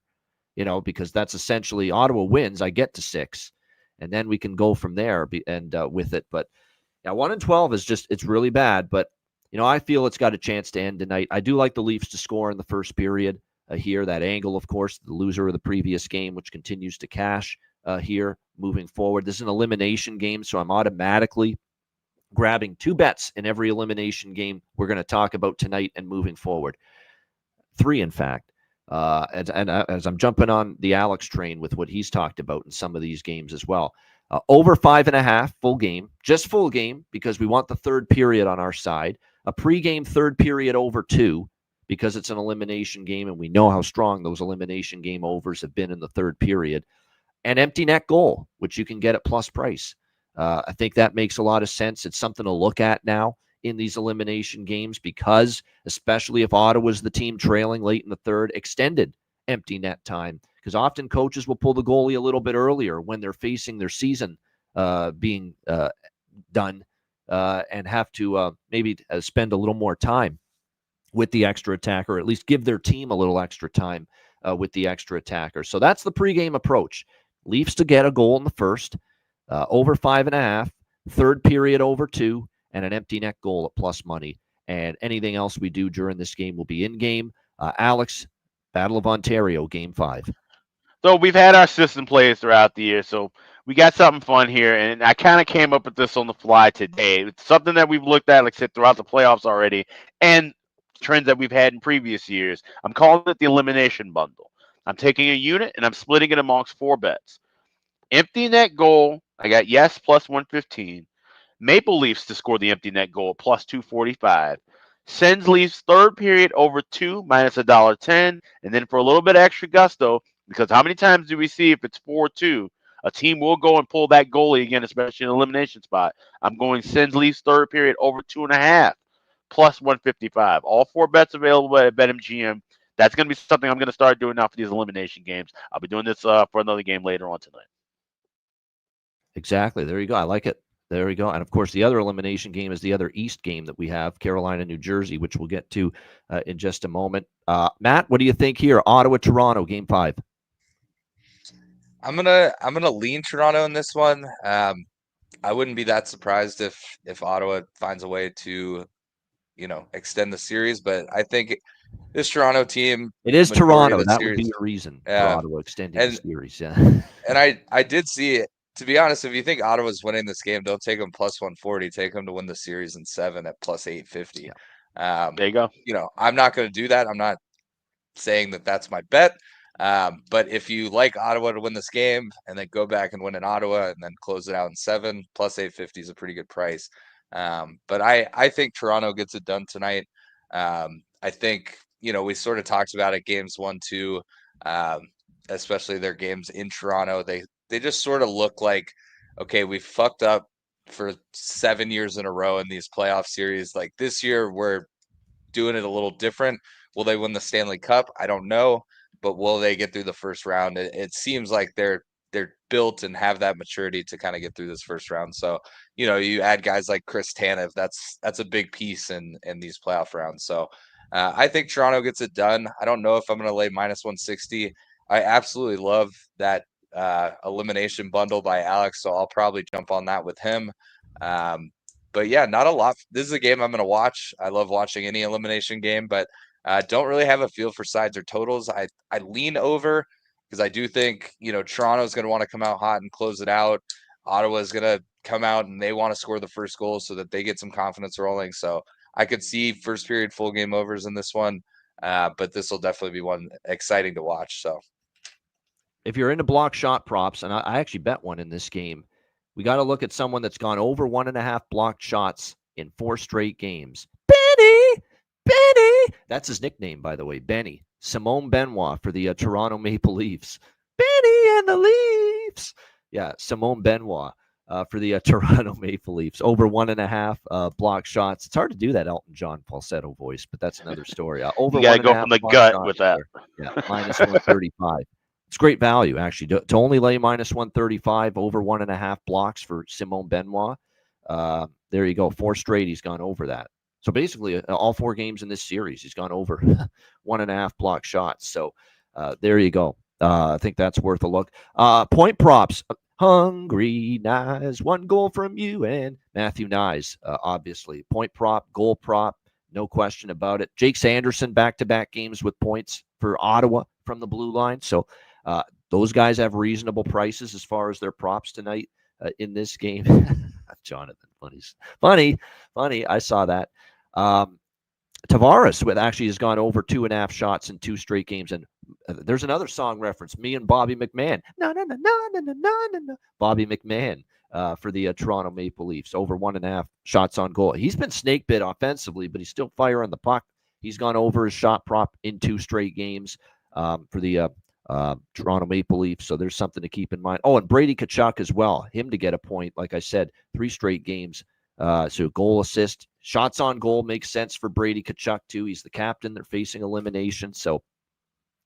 because that's essentially Ottawa wins, I get to 6, and then we can go from there and with it. But 1-12 is just, it's really bad, but I feel it's got a chance to end tonight. I do like the Leafs to score in the first period here. That angle, of course, the loser of the previous game, which continues to cash here moving forward. This is an elimination game, so I'm automatically grabbing 2 bets in every elimination game we're going to talk about tonight and moving forward. 3, in fact. As I'm jumping on the Alex train with what he's talked about in some of these games as well. Over 5.5, full game, just full game, because we want the third period on our side. A pregame third period over 2, because it's an elimination game, and we know how strong those elimination game overs have been in the third period. An empty net goal, which you can get at plus price. I think that makes a lot of sense. It's something to look at now in these elimination games, because especially if Ottawa's the team trailing late in the third, extended empty net time, because often coaches will pull the goalie a little bit earlier when they're facing their season being done and have to maybe spend a little more time with the extra attacker, or at least give their team a little extra time with the extra attacker. So that's the pregame approach. Leafs to get a goal in the first, over 5.5, third period over 2, and an empty net goal at plus money. And anything else we do during this game will be in game. Alex, Battle of Ontario, game 5. So we've had our system plays throughout the year, so we got something fun here, and I kind of came up with this on the fly today. It's something that we've looked at, like I said, throughout the playoffs already, and trends that we've had in previous years. I'm calling it the elimination bundle. I'm taking a unit, and I'm splitting it amongst 4 bets. Empty net goal, I got yes, plus 115. Maple Leafs to score the empty net goal, plus 245. Sens Leafs third period over 2, minus $1.10. And then for a little bit of extra gusto, because how many times do we see if it's 4-2, a team will go and pull that goalie again, especially in an elimination spot. I'm going Sens Leafs third period over 2.5, plus 155. All 4 bets available at BetMGM. that's going to be something I'm going to start doing now for these elimination games. I'll be doing this for another game later on tonight. Exactly. There you go. I like it. There we go. And of course, the other elimination game is the other East game that we have, Carolina, New Jersey, which we'll get to in just a moment. Matt, what do you think here? Ottawa, Toronto, Game 5. I'm gonna lean Toronto in this one. I wouldn't be that surprised if Ottawa finds a way to, extend the series. But I think this Toronto team, it is Toronto. That series, would be a reason for Ottawa extending the series. Yeah. And I did see it. To be honest, if you think Ottawa's winning this game, don't take them plus 140. Take them to win the series in 7 at plus 850. Yeah. There you go. I'm not going to do that. I'm not saying that that's my bet. But if you like Ottawa to win this game and then go back and win in Ottawa and then close it out in 7, plus 850 is a pretty good price. But I think Toronto gets it done tonight. I think, we sort of talked about it games 1, 2, especially their games in Toronto. They just sort of look like, okay, we fucked up for 7 years in a row in these playoff series. Like this year, we're doing it a little different. Will they win the Stanley Cup? I don't know, but will they get through the first round? It seems like they're built and have that maturity to kind of get through this first round. So, you add guys like Chris Tanev, that's a big piece in these playoff rounds. So I think Toronto gets it done. I don't know if I'm going to lay minus 160. I absolutely love that elimination bundle by Alex, so I'll probably jump on that with him. But yeah, not a lot. This is a game I'm going to watch. I love watching any elimination game, but don't really have a feel for sides or totals. I lean over because I do think, Toronto's going to want to come out hot and close it out. Ottawa's going to come out and they want to score the first goal so that they get some confidence rolling. So I could see first period full game overs in this one, but this will definitely be one exciting to watch. So if you're into block shot props, and I actually bet one in this game, we got to look at someone that's gone over 1.5 blocked shots in 4 straight games. Benny! That's his nickname, by the way, Benny. Simone Benoit for the Toronto Maple Leafs. Benny and the Leafs! Yeah, Simone Benoit for the Toronto Maple Leafs. Over 1.5 blocked shots. It's hard to do that Elton John falsetto voice, but that's another story. Over you got to go from the gut with that. Yeah, minus 135. It's great value, actually, to only lay minus 135 over 1.5 blocks for Simone Benoit. There you go. 4 straight, he's gone over that. So basically, all 4 games in this series, he's gone over 1.5 block shots. So there you go. I think that's worth a look. Point props. Hungry Nyes, 1 goal from you and Matthew Nyes, obviously. Point prop, goal prop, no question about it. Jake Sanderson, back-to-back games with points for Ottawa from the blue line. So those guys have reasonable prices as far as their props tonight in this game. Jonathan, funny. I saw that. Tavares actually has gone over 2.5 shots in 2 straight games. And there's another song reference, me and Bobby McMahon. No. Bobby McMahon for the Toronto Maple Leafs, over 1.5 shots on goal. He's been snake bit offensively, but he's still firing the puck. He's gone over his shot prop in 2 straight games for the Toronto Maple Leafs. So there's something to keep in mind. Oh, and Brady Tkachuk as well. Him to get a point, like I said, 3 straight games. So goal, assist, shots on goal makes sense for Brady Tkachuk too. He's the captain. They're facing elimination. So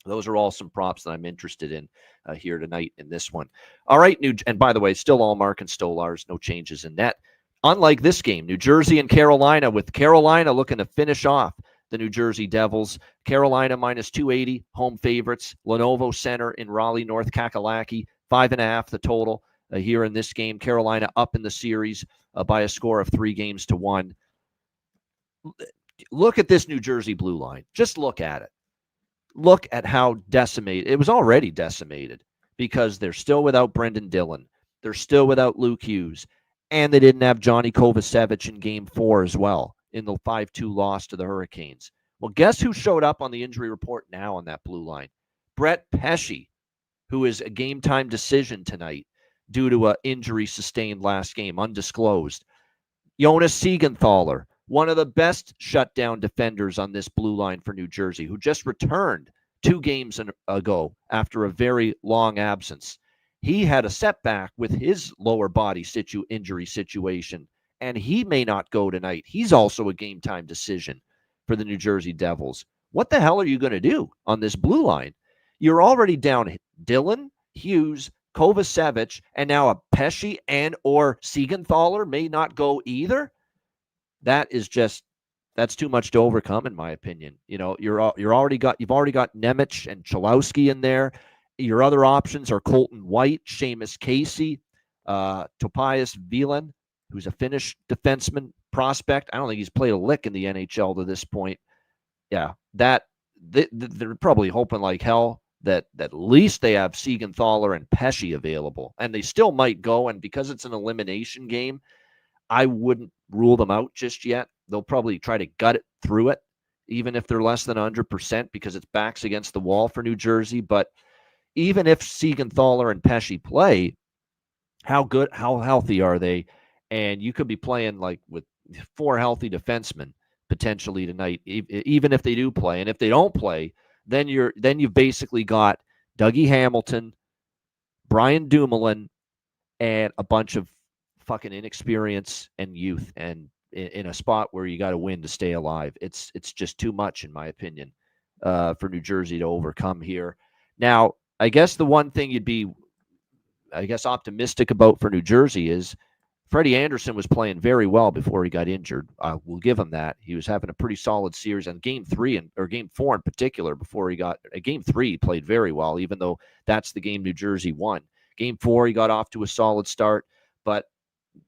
those are all some props that I'm interested in here tonight in this one. All right, and by the way, still all Mark and Stolars, no changes in net. Unlike this game, New Jersey and Carolina, with Carolina looking to finish off the New Jersey Devils. Carolina minus 280, home favorites. Lenovo Center in Raleigh, North Kakalaki, 5.5 the total here in this game. Carolina up in the series by a score of 3-1. Look at this New Jersey blue line. Just look at it. Look at how decimated. It was already decimated because they're still without Brendan Dillon. They're still without Luke Hughes. And they didn't have Johnny Kovacevic in Game 4 as well in the 5-2 loss to the Hurricanes. Well, guess who showed up on the injury report now on that blue line? Brett Pesce, who is a game-time decision tonight due to an injury sustained last game, undisclosed. Jonas Siegenthaler, one of the best shutdown defenders on this blue line for New Jersey, who just returned 2 games ago after a very long absence. He had a setback with his lower body injury situation, and he may not go tonight. He's also a game-time decision for the New Jersey Devils. what the hell are you going to do on this blue line? You're already down Dylan, Hughes, Kovacevic, and now a Pesce and or Siegenthaler may not go either. That's too much to overcome, in my opinion. You know, you've already got Nemec and Chalowski in there. Your other options are Colton White, Seamus Casey, Topias Wieland, who's a Finnish defenseman prospect. I don't think he's played a lick in the NHL to this point. Yeah, they're probably hoping like hell that at least they have Siegenthaler and Pesce available, and they still might go. And because it's an elimination game, I wouldn't rule them out just yet. They'll probably try to gut it through it, even if they're less than 100%, because it's backs against the wall for New Jersey. But even if Siegenthaler and Pesce play, how healthy are they? And you could be playing like with 4 healthy defensemen potentially tonight, even if they do play. And if they don't play, then you've basically got Dougie Hamilton, Brian Dumoulin, and a bunch of fucking inexperience and youth, and in a spot where you got to win to stay alive. It's just too much, in my opinion, for New Jersey to overcome here. Now, I guess the one thing you'd be, optimistic about for New Jersey is Freddie Anderson was playing very well before he got injured. We'll give him that. He was having a pretty solid series, and Game 4 in particular, before he got Game 3, he played very well, even though that's the game New Jersey won. Game 4, he got off to a solid start, but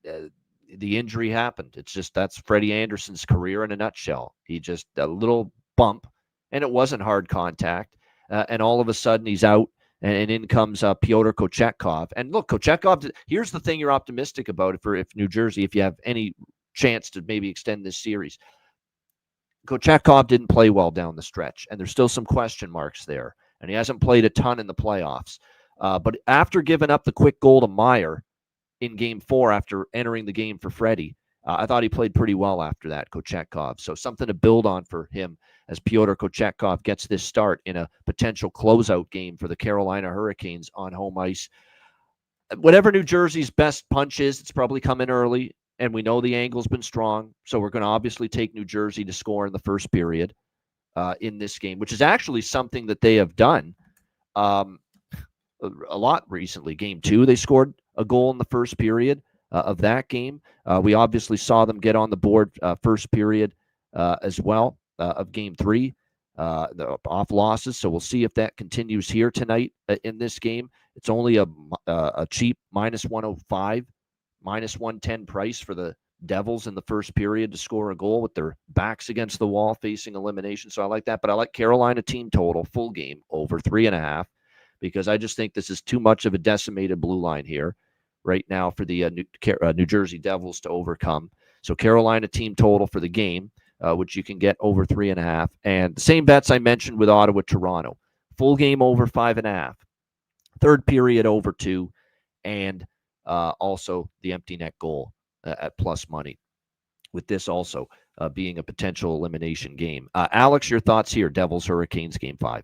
the injury happened. That's Freddie Anderson's career in a nutshell. He just a little bump, and it wasn't hard contact, and all of a sudden he's out. And in comes Pyotr Kochetkov. And look, Kochetkov, here's the thing you're optimistic about if New Jersey, if you have any chance to maybe extend this series. Kochetkov didn't play well down the stretch, and there's still some question marks there. And he hasn't played a ton in the playoffs. But after giving up the quick goal to Meyer in Game 4 after entering the game for Freddie, I thought he played pretty well after that, Kochetkov. So something to build on for him as Pyotr Kochetkov gets this start in a potential closeout game for the Carolina Hurricanes on home ice. Whatever New Jersey's best punch is, it's probably coming early, and we know the angle's been strong, so we're going to obviously take New Jersey to score in the first period in this game, which is actually something that they have done a lot recently. Game 2, they scored a goal in the first period of that game. We obviously saw them get on the board first period as well of Game 3, the off losses. So we'll see if that continues here tonight in this game. It's only a cheap minus 105, minus 110 price for the Devils in the first period to score a goal with their backs against the wall facing elimination. So I like that. But I like Carolina team total, full game, over 3.5, because I just think this is too much of a decimated blue line here right now for the New Jersey Devils to overcome. So Carolina team total for the game, which you can get over 3.5. And the same bets I mentioned with Ottawa, Toronto. Full game over 5.5. Third period over 2. And also the empty net goal at plus money. With this also being a potential elimination game. Alex, your thoughts here, Devils Hurricanes Game 5.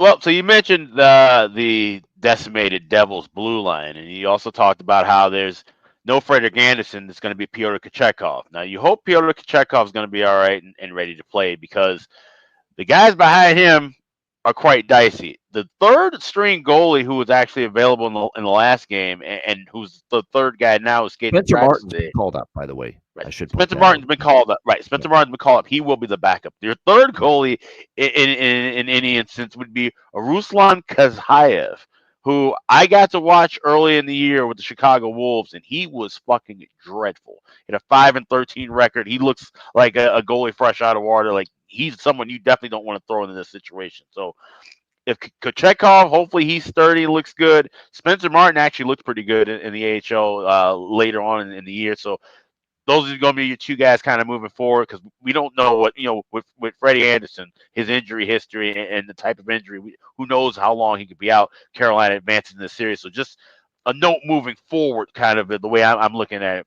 Well, so you mentioned the decimated Devils blue line, and you also talked about how there's no Frederik Andersen. That's going to be Pyotr Kochetkov. Now, you hope Pyotr Kochetkov is going to be all right and ready to play, because the guys behind him are quite dicey. The third string goalie who was actually available in the last game, and who's the third guy now, is skating. Spencer Martin's been called up, by the way. Right. I should. Spencer Martin's been called up. Right. Spencer Martin's been called up. He will be the backup. Your third goalie in any instance would be Ruslan Kazhaev, who I got to watch early in the year with the Chicago Wolves, and he was fucking dreadful. He had a 5-13 record. He looks like a goalie fresh out of water. Like, he's someone you definitely don't want to throw into this situation. So if Kochetkov, hopefully he's sturdy, looks good. Spencer Martin actually looks pretty good in the AHL later on in the year. So those are going to be your two guys kind of moving forward, because we don't know what, with Freddie Anderson, his injury history and the type of injury, who knows how long he could be out. Carolina advances in the series. So just a note moving forward, kind of the way I'm looking at it.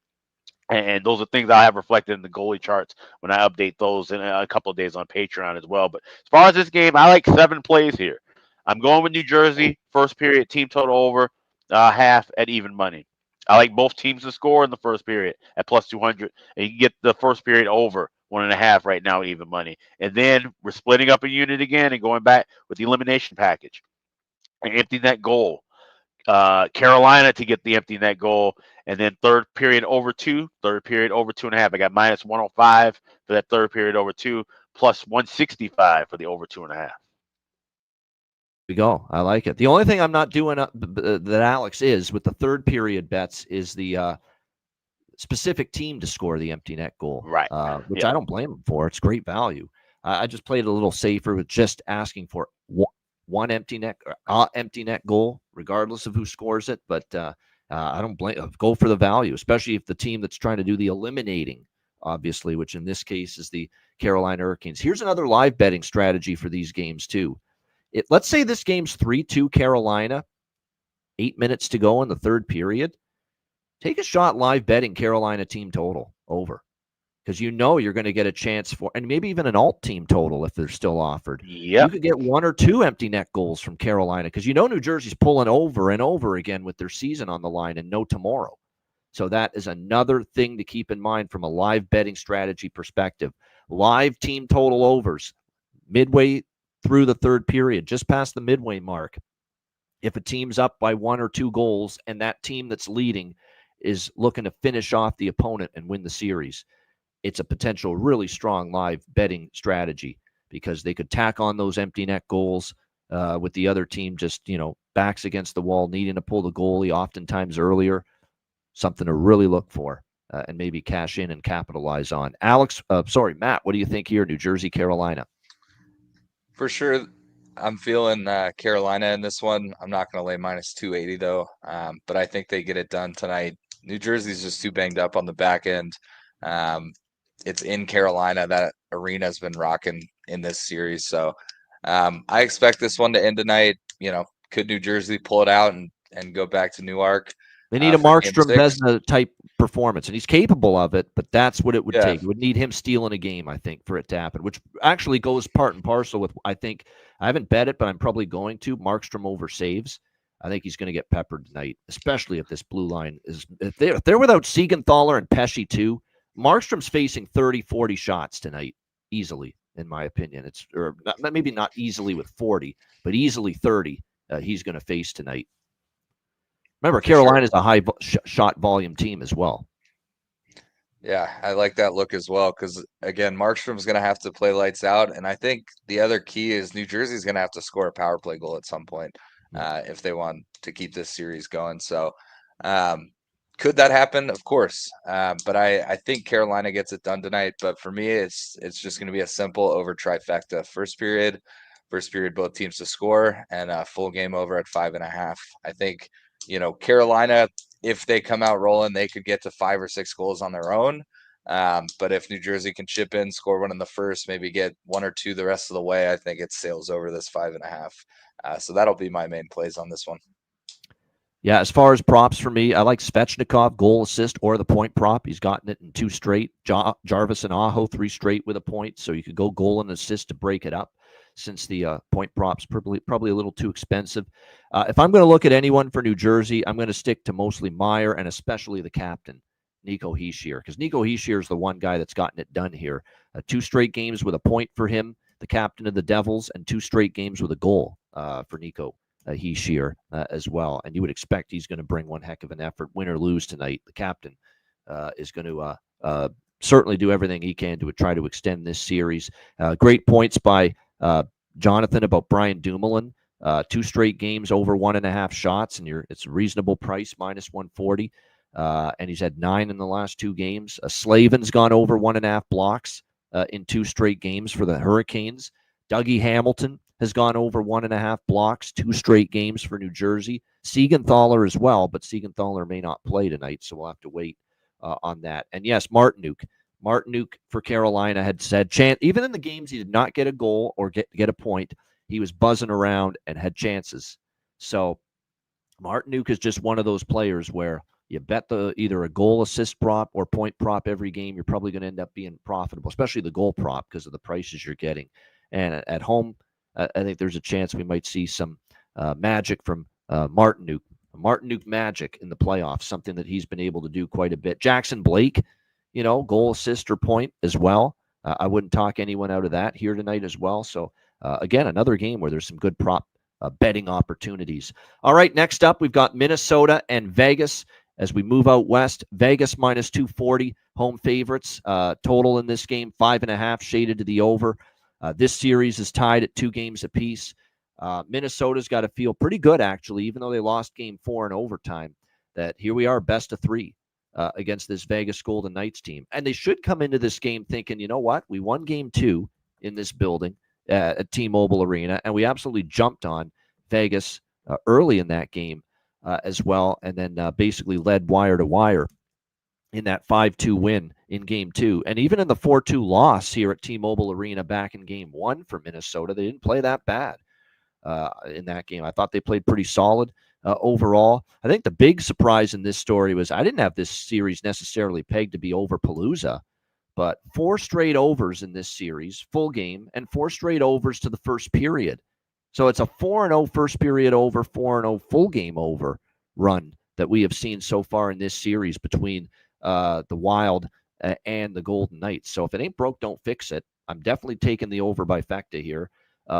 And those are things I have reflected in the goalie charts when I update those in a couple of days on Patreon as well. But as far as this game, I like 7 plays here. I'm going with New Jersey, first period, team total over, half at even money. I like both teams to score in the first period at plus 200, and you can get the first period over 1.5 right now, even money. And then we're splitting up a unit again and going back with the elimination package. An empty net goal. Carolina to get the empty net goal, and then third period over 2, third period over 2.5. I got minus 105 for that third period over 2, plus 165 for the over 2.5. We go. I like it. The only thing I'm not doing that Alex is with the third period bets is the specific team to score the empty net goal, Right. which I don't blame him for. It's great value. I just played a little safer with just asking for one empty net goal, regardless of who scores it. But I don't blame. Go for the value, especially if the team that's trying to do the eliminating, obviously, which in this case is the Carolina Hurricanes. Here's another live betting strategy for these games too. Let's say this game's 3-2 Carolina, 8 minutes to go in the third period. Take a shot live betting Carolina team total over, because you know you're going to get a chance for, and maybe even an alt team total if they're still offered. Yep. You could get 1 or 2 empty net goals from Carolina, because you know New Jersey's pulling over and over again with their season on the line and no tomorrow. So that is another thing to keep in mind from a live betting strategy perspective. Live team total overs midway through the third period, just past the midway mark. If a team's up by 1 or 2 goals and that team that's leading is looking to finish off the opponent and win the series, it's a potential really strong live betting strategy, because they could tack on those empty net goals with the other team just, backs against the wall, needing to pull the goalie oftentimes earlier. Something to really look for and maybe cash in and capitalize on. Matt, what do you think here? New Jersey, Carolina. For sure, I'm feeling Carolina in this one. I'm not going to lay minus 280 though, but I think they get it done tonight. New Jersey's just too banged up on the back end. It's in Carolina. That arena has been rocking in this series, so I expect this one to end tonight. Could New Jersey pull it out and go back to Newark? They need a Markstrom Vezina type performance, and he's capable of it, but that's what it would take. It would need him stealing a game, I think, for it to happen, which actually goes part and parcel with, I think, I haven't bet it, but I'm probably going to, Markstrom over saves. I think he's going to get peppered tonight, especially if this blue line is, if they're without Siegenthaler and Pesce too. Markstrom's facing 30, 40 shots tonight, easily, in my opinion. Maybe not easily with 40, but easily 30 he's going to face tonight. Remember, Carolina's a high shot volume team as well. Yeah, I like that look as well, because, again, Markstrom's going to have to play lights out, and I think the other key is New Jersey's going to have to score a power play goal at some point if they want to keep this series going. So could that happen? Of course. But I think Carolina gets it done tonight. But for me, it's just going to be a simple over trifecta. First period, both teams to score, and a full game over at 5.5. I think, Carolina, if they come out rolling, they could get to 5 or 6 goals on their own. But if New Jersey can chip in, score one in the first, maybe get 1 or 2 the rest of the way, I think it sails over this 5.5. So that'll be my main plays on this one. Yeah, as far as props for me, I like Svechnikov, goal assist, or the point prop. He's gotten it in 2 straight. Jarvis and Aho, 3 straight with a point. So you could go goal and assist to break it up, since the point prop's probably a little too expensive. If I'm going to look at anyone for New Jersey, I'm going to stick to mostly Meyer and especially the captain, Nico Hischier, because Nico Hischier is the one guy that's gotten it done here. 2 straight games with a point for him, the captain of the Devils, and 2 straight games with a goal for Nico Hischier as well. And you would expect he's going to bring one heck of an effort, win or lose tonight. The captain is going to certainly do everything he can to try to extend this series. Great points by Jonathan about Brian Dumoulin. 2 straight games over 1.5 shots, and it's a reasonable price, minus 140. And he's had 9 in the last 2 games. Slavin's gone over 1.5 blocks in 2 straight games for the Hurricanes. Dougie Hamilton has gone over 1.5 blocks, 2 straight games for New Jersey. Siegenthaler as well, but Siegenthaler may not play tonight, so we'll have to wait on that. And yes, Martinook for Carolina had said, even in the games he did not get a goal or get a point, he was buzzing around and had chances. So Martinook is just one of those players where you bet either a goal assist prop or point prop every game, you're probably going to end up being profitable, especially the goal prop because of the prices you're getting. And at home, I think there's a chance we might see some magic from Martinook magic in the playoffs, something that he's been able to do quite a bit. Jackson Blake, goal assist or point as well. I wouldn't talk anyone out of that here tonight as well. So, again, another game where there's some good prop betting opportunities. All right, next up, we've got Minnesota and Vegas. As we move out west, Vegas minus 240, home favorites. Total in this game, 5.5, shaded to the over. This series is tied at 2 games apiece. Minnesota's got to feel pretty good, actually, even though they lost game 4 in overtime, that here we are, best of 3 against this Vegas Golden Knights team. And they should come into this game thinking, you know what? We won game 2 in this building at T-Mobile Arena, and we absolutely jumped on Vegas early in that game as well, and then basically led wire to wire in that 5-2 win in game 2. And even in the 4-2 loss here at T-Mobile Arena back in game 1 for Minnesota, they didn't play that bad in that game. I thought they played pretty solid overall. I think the big surprise in this story was I didn't have this series necessarily pegged to be over Palooza, but 4 straight overs in this series, full game, and 4 straight overs to the first period. So it's a 4-0 first period over, 4-0 full game over run that we have seen so far in this series between the Wild and the Golden Knights. So if it ain't broke, don't fix it. I'm definitely taking the over by Fecta here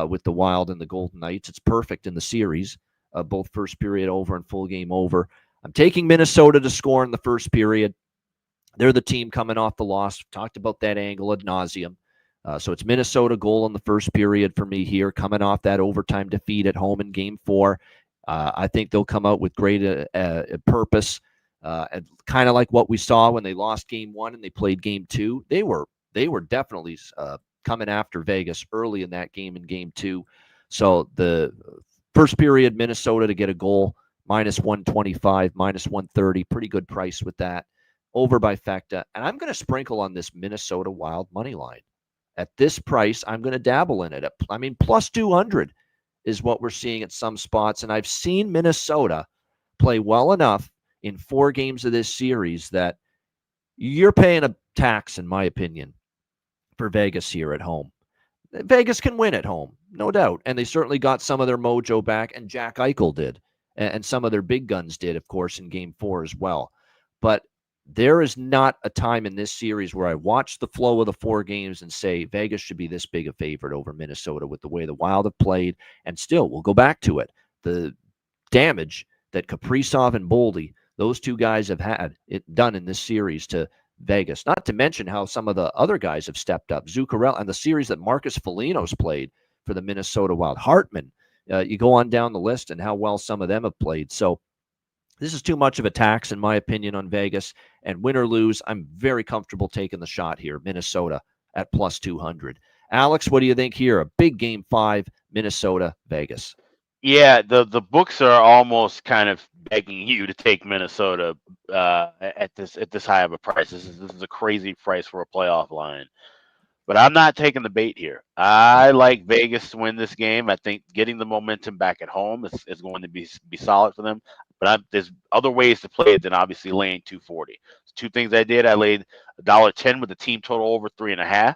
with the Wild and the Golden Knights. It's perfect in the series, both first period over and full game over. I'm taking Minnesota to score in the first period. They're the team coming off the loss. Talked about that angle ad nauseum. So it's Minnesota goal in the first period for me here, coming off that overtime defeat at home in game 4. I think they'll come out with great purpose, and kind of like what we saw when they lost game 1 and they played game 2. They were definitely coming after Vegas early in that game in game 2. So the first period, Minnesota to get a goal, minus 125, minus 130, pretty good price with that. Over by Fecta. And I'm going to sprinkle on this Minnesota Wild money line. At this price, I'm going to dabble in it. I mean, plus 200 is what we're seeing at some spots. And I've seen Minnesota play well enough in 4 games of this series that you're paying a tax, in my opinion, for Vegas here at home. Vegas can win at home, no doubt. And they certainly got some of their mojo back, and Jack Eichel did. And some of their big guns did, of course, in game 4 as well. But there is not a time in this series where I watch the flow of the 4 games and say Vegas should be this big a favorite over Minnesota with the way the Wild have played. And still, we'll go back to it. The damage that Kaprizov and Boldy, those 2 guys have had it done in this series to Vegas. Not to mention how some of the other guys have stepped up. Zuccarello and the series that Marcus Foligno's played for the Minnesota Wild. Hartman, you go on down the list and how well some of them have played. So this is too much of a tax, in my opinion, on Vegas. And win or lose, I'm very comfortable taking the shot here. Minnesota at plus 200. Alex, what do you think here? A big game 5, Minnesota, Vegas. Yeah, the books are almost kind of begging you to take Minnesota at this high of a price. This is a crazy price for a playoff line. But I'm not taking the bait here. I like Vegas to win this game. I think getting the momentum back at home is going to be solid for them. But there's other ways to play it than obviously laying 240. 2 things I did. I laid $1.10 with the team total over 3.5.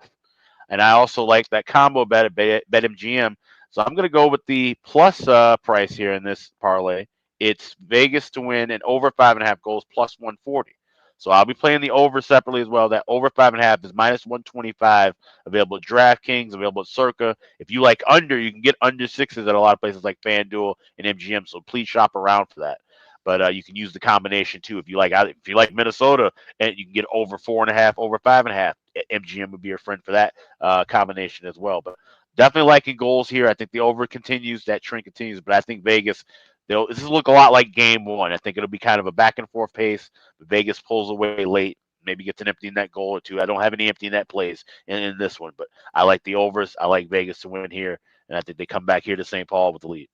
And I also like that combo bet at BetMGM. So I'm going to go with the plus price here in this parlay. It's Vegas to win and over 5.5 goals plus 140. So I'll be playing the over separately as well. That over 5.5 is minus 125, available at DraftKings, available at Circa. If you like under, you can get under 6s at a lot of places like FanDuel and MGM. So please shop around for that. But you can use the combination too. If you like Minnesota, and you can get over 4.5, over 5.5. MGM would be your friend for that combination as well. But definitely liking goals here. I think the over continues, that trend continues. But I think Vegas, this will look a lot like game 1. I think it'll be kind of a back and forth pace. Vegas pulls away late, maybe gets an empty net goal or 2. I don't have any empty net plays in this one, but I like the overs. I like Vegas to win here, and I think they come back here to St. Paul with the lead.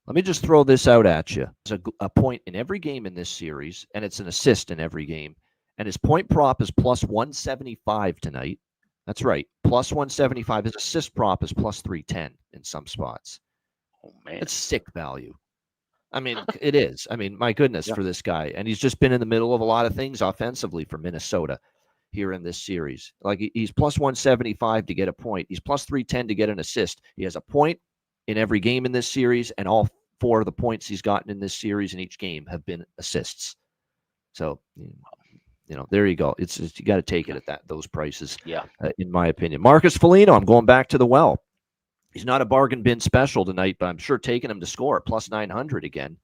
Let me just throw this out at you. There's a point in every game in this series, and it's an assist in every game. And his point prop is plus 175 tonight. That's right, plus 175. His assist prop is plus 310 in some spots. Oh, man. It's sick value. I mean, it is. I mean, my goodness, for this guy. And he's just been in the middle of a lot of things offensively for Minnesota here in this series. Like, he's plus 175 to get a point. He's plus 310 to get an assist. He has a point in every game in this series, and all 4 of the points he's gotten in this series in each game have been assists. So there you go. It's you got to take it at those prices. Yeah. In my opinion, Marcus Foligno. I'm going back to the well. He's not a bargain bin special tonight, but I'm sure taking him to score at plus 900 again.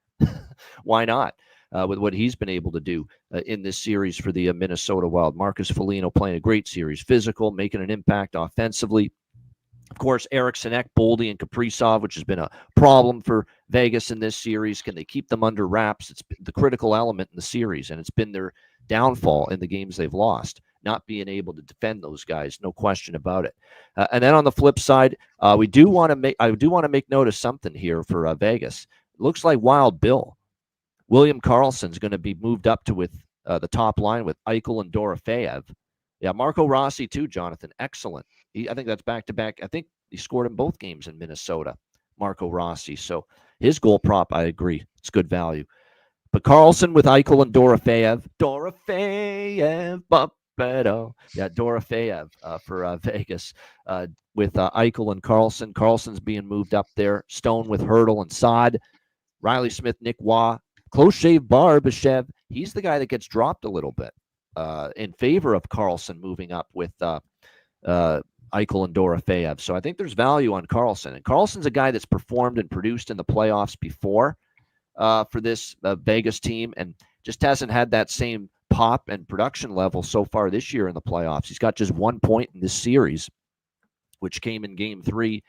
Why not? With what he's been able to do in this series for the Minnesota Wild. Marcus Foligno playing a great series, physical, making an impact offensively. Of course, Eric Sinek, Boldy, and Kaprizov, which has been a problem for Vegas in this series. Can they keep them under wraps? It's the critical element in the series, and it's been their downfall in the games they've lost, not being able to defend those guys, no question about it. And then on the flip side, I do want to make note of something here for Vegas. It looks like Wild Bill, William Karlsson's going to be moved up to with the top line with Eichel and Dorofeyev. Yeah, Marco Rossi too, Jonathan. Excellent. I think that's back-to-back. I think he scored in both games in Minnesota, Marco Rossi. So his goal prop, I agree. It's good value. But Karlsson with Eichel and Dorofeyev. Yeah, Dorofeyev for Vegas with Eichel and Karlsson. Karlsson's being moved up there. Stone with Hurdle and Saad. Riley Smith, Nick Waugh. Close shave Barbashev. He's the guy that gets dropped a little bit in favor of Karlsson moving up with Eichel and Dorofeyev. So I think there's value on Karlsson. And Karlsson's a guy that's performed and produced in the playoffs before for this Vegas team and just hasn't had that same pop and production level so far this year in the playoffs. He's got just 1 point in this series, which came in Game 3.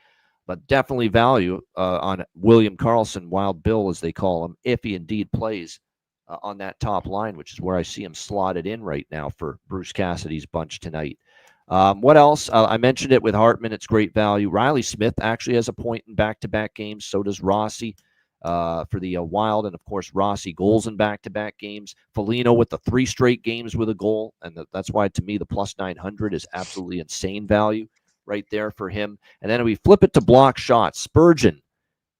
But definitely value on William Karlsson, Wild Bill, as they call him, if he indeed plays on that top line, which is where I see him slotted in right now for Bruce Cassidy's bunch tonight. What else? I mentioned it with Hartman. It's great value. Riley Smith actually has a point in back-to-back games. So does Rossi for the Wild. And, of course, Rossi goals in back-to-back games. Foligno with the 3 straight games with a goal. And that's why, to me, the plus 900 is absolutely insane value right there for him. And then we flip it to block shots. Spurgeon.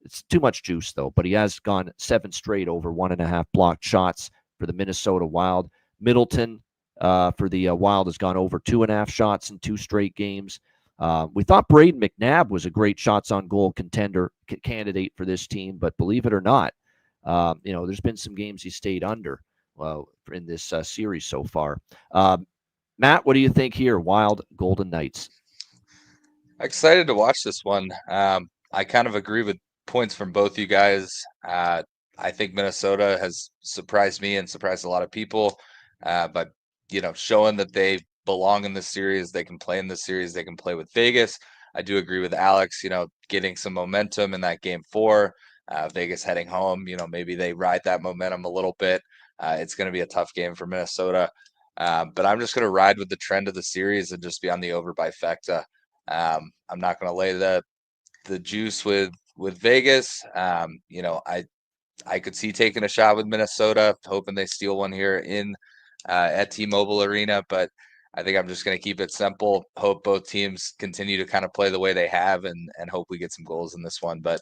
It's too much juice, though, but he has gone 7 straight over 1.5 blocked shots for the Minnesota Wild. Middleton for the Wild has gone over 2.5 shots in 2 straight games. We thought Braden McNabb was a great shots on goal contender candidate for this team, but believe it or not, there's been some games he stayed under in this series so far. Matt, what do you think here? Wild Golden Knights. Excited to watch this one. I kind of agree with points from both you guys. I think Minnesota has surprised me and surprised a lot of people. But showing that they belong in this series, they can play in this series, they can play with Vegas. I do agree with Alex, getting some momentum in that Game 4, Vegas heading home, maybe they ride that momentum a little bit. It's going to be a tough game for Minnesota. But I'm just going to ride with the trend of the series and just be on the over by Fecta. I'm not going to lay the juice with Vegas. I could see taking a shot with Minnesota, hoping they steal one here at T-Mobile Arena, but I think I'm just going to keep it simple. Hope both teams continue to kind of play the way they have and hope we get some goals in this one. But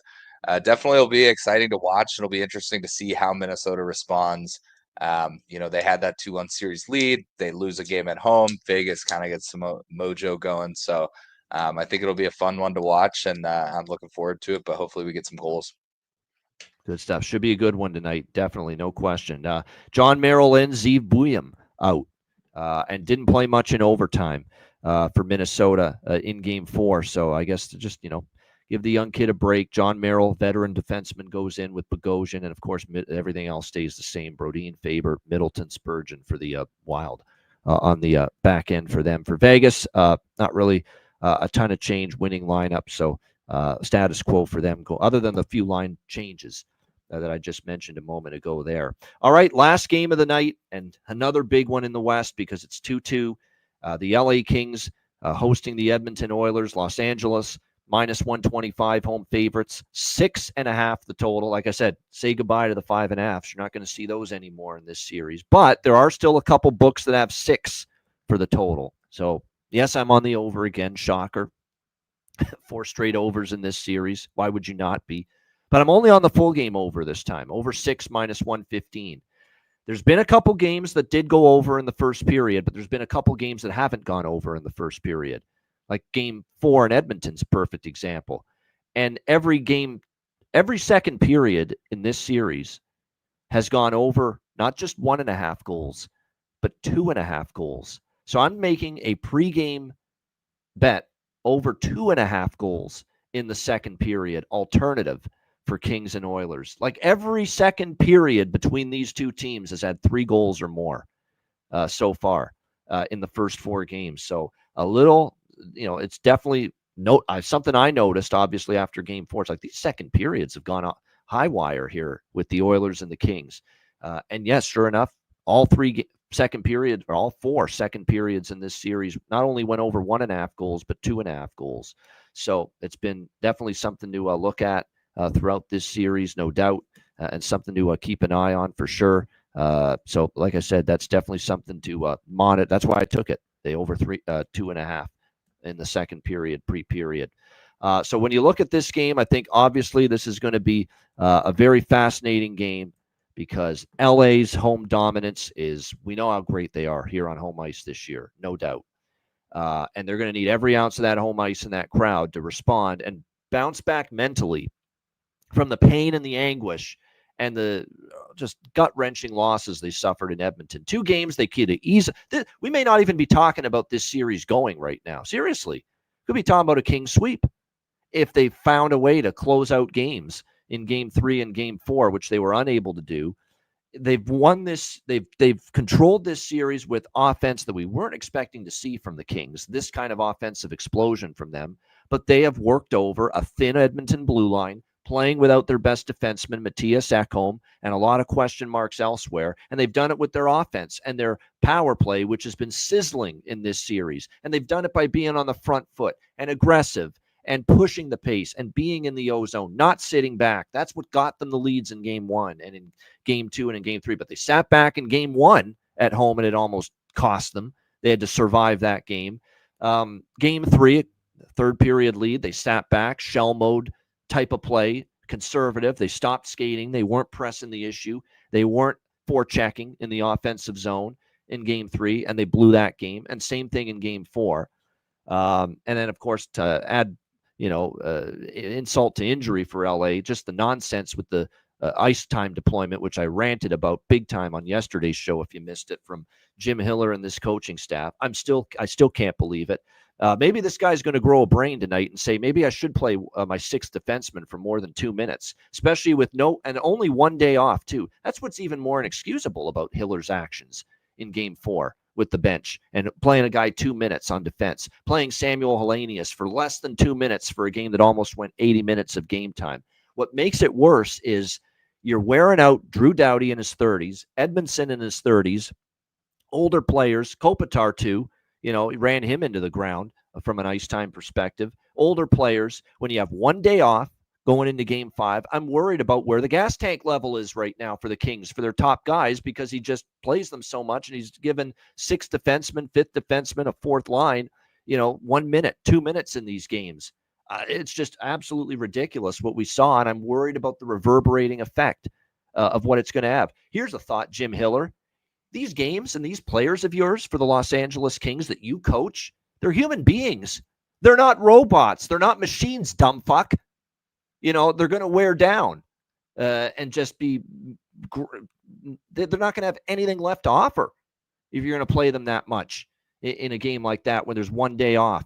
definitely it'll be exciting to watch. It'll be interesting to see how Minnesota responds. They had that 2-1 series lead. They lose a game at home. Vegas kind of gets some mojo going. So I think it'll be a fun one to watch, and I'm looking forward to it, but hopefully we get some goals. Good stuff. Should be a good one tonight. Definitely, no question. John Merrill in, Zeev Buium out, and didn't play much in overtime for Minnesota in Game 4. So I guess to just, give the young kid a break. John Merrill, veteran defenseman, goes in with Bogosian, and of course everything else stays the same. Brodin, Faber, Middleton, Spurgeon for the Wild on the back end for them. For Vegas, not really a ton of change, winning lineup. So status quo for them, other than the few line changes that I just mentioned a moment ago there. All right, last game of the night, and another big one in the West because it's 2-2. The LA Kings hosting the Edmonton Oilers. Los Angeles -125 home favorites, 6.5 the total. Like I said, say goodbye to the 5.5s. You're not going to see those anymore in this series, but there are still a couple books that have 6 for the total. So yes, I'm on the over again. Shocker. 4 straight overs in this series. Why would you not be? But I'm only on the full game over this time. Over 6 -115. There's been a couple games that did go over in the first period, but there's been a couple games that haven't gone over in the first period. Like Game 4 in Edmonton's a perfect example. And every second period in this series has gone over not just 1.5 goals, but 2.5 goals. So I'm making a pregame bet over 2.5 goals in the second period, alternative for Kings and Oilers. Like every second period between these two teams has had 3 goals or more so far in the first 4 games. So a little, it's definitely something I noticed, obviously, after game 4. It's like these second periods have gone high wire here with the Oilers and the Kings. And yes, sure enough, all 3 second period, or all 4 second periods in this series not only went over 1.5 goals, but 2.5 goals. So it's been definitely something to look at throughout this series, no doubt, and something to keep an eye on for sure. So like I said, that's definitely something to monitor. That's why I took it. They over 2.5 in the second period, pre-period. So when you look at this game, I think obviously this is going to be a very fascinating game, because LA's home dominance we know how great they are here on home ice this year, no doubt. And they're going to need every ounce of that home ice and that crowd to respond and bounce back mentally from the pain and the anguish and the just gut-wrenching losses they suffered in Edmonton. 2 games they could easily. We may not even be talking about this series going right now. Seriously. Could be talking about a King sweep if they found a way to close out games in game 3 and game 4, which they were unable to do. They've won this. They've controlled this series with offense that we weren't expecting to see from the Kings, this kind of offensive explosion from them. But they have worked over a thin Edmonton blue line, playing without their best defenseman, Matthias Ekholm, and a lot of question marks elsewhere. And they've done it with their offense and their power play, which has been sizzling in this series. And they've done it by being on the front foot and aggressive and pushing the pace and being in the O-zone, not sitting back. That's what got them the leads in game 1 and in game 2 and in game 3. But they sat back in game 1 at home, and it almost cost them. They had to survive that game. Game 3, third period lead, they sat back, shell mode type of play, conservative. They stopped skating. They weren't pressing the issue. They weren't forechecking in the offensive zone in game 3, and they blew that game. And same thing in game 4. And then, of course, to add insult to injury for LA, just the nonsense with the ice time deployment, which I ranted about big time on yesterday's show. If you missed it, from Jim Hiller and this coaching staff, I still can't believe it. Maybe this guy's going to grow a brain tonight and say, maybe I should play my 6th defenseman for more than 2 minutes, especially with only 1 day off too. That's what's even more inexcusable about Hiller's actions in game 4. With the bench and playing a guy 2 minutes on defense, playing Samuel Hellenius for less than 2 minutes for a game that almost went 80 minutes of game time. What makes it worse is you're wearing out Drew Doughty in his 30s, Edmondson in his 30s, older players, Kopitar too, he ran him into the ground from an ice time perspective. Older players, when you have 1 day off going into game 5, I'm worried about where the gas tank level is right now for the Kings, for their top guys, because he just plays them so much, and he's given 6th defenseman, 5th defenseman, a 4th line, 1 minute, 2 minutes in these games. It's just absolutely ridiculous what we saw, and I'm worried about the reverberating effect of what it's going to have. Here's a thought, Jim Hiller. These games and these players of yours for the Los Angeles Kings that you coach, they're human beings. They're not robots. They're not machines, dumb fuck. They're going to wear down and just be – they're not going to have anything left to offer if you're going to play them that much in a game like that when there's 1 day off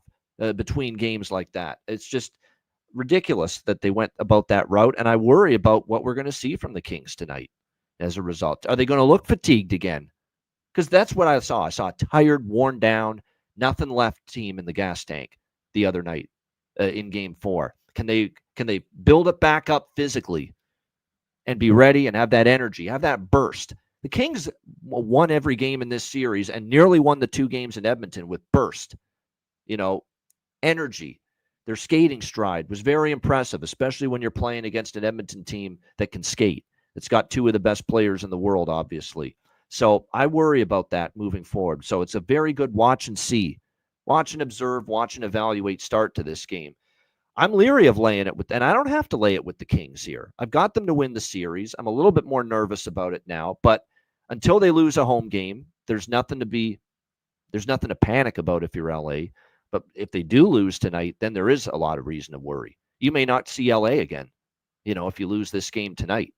between games like that. It's just ridiculous that they went about that route, and I worry about what we're going to see from the Kings tonight as a result. Are they going to look fatigued again? Because that's what I saw. I saw a tired, worn down, nothing left team in the gas tank the other night in game 4. Can they build it back up physically and be ready and have that energy, have that burst? The Kings won every game in this series and nearly won the 2 games in Edmonton with burst, energy. Their skating stride was very impressive, especially when you're playing against an Edmonton team that can skate. It's got 2 of the best players in the world, obviously. So I worry about that moving forward. So it's a very good watch and see, watch and observe, watch and evaluate start to this game. I'm leery of laying it with, and I don't have to lay it with the Kings here. I've got them to win the series. I'm a little bit more nervous about it now, but until they lose a home game, there's nothing to panic about if you're LA. But if they do lose tonight, then there is a lot of reason to worry. You may not see LA again, if you lose this game tonight.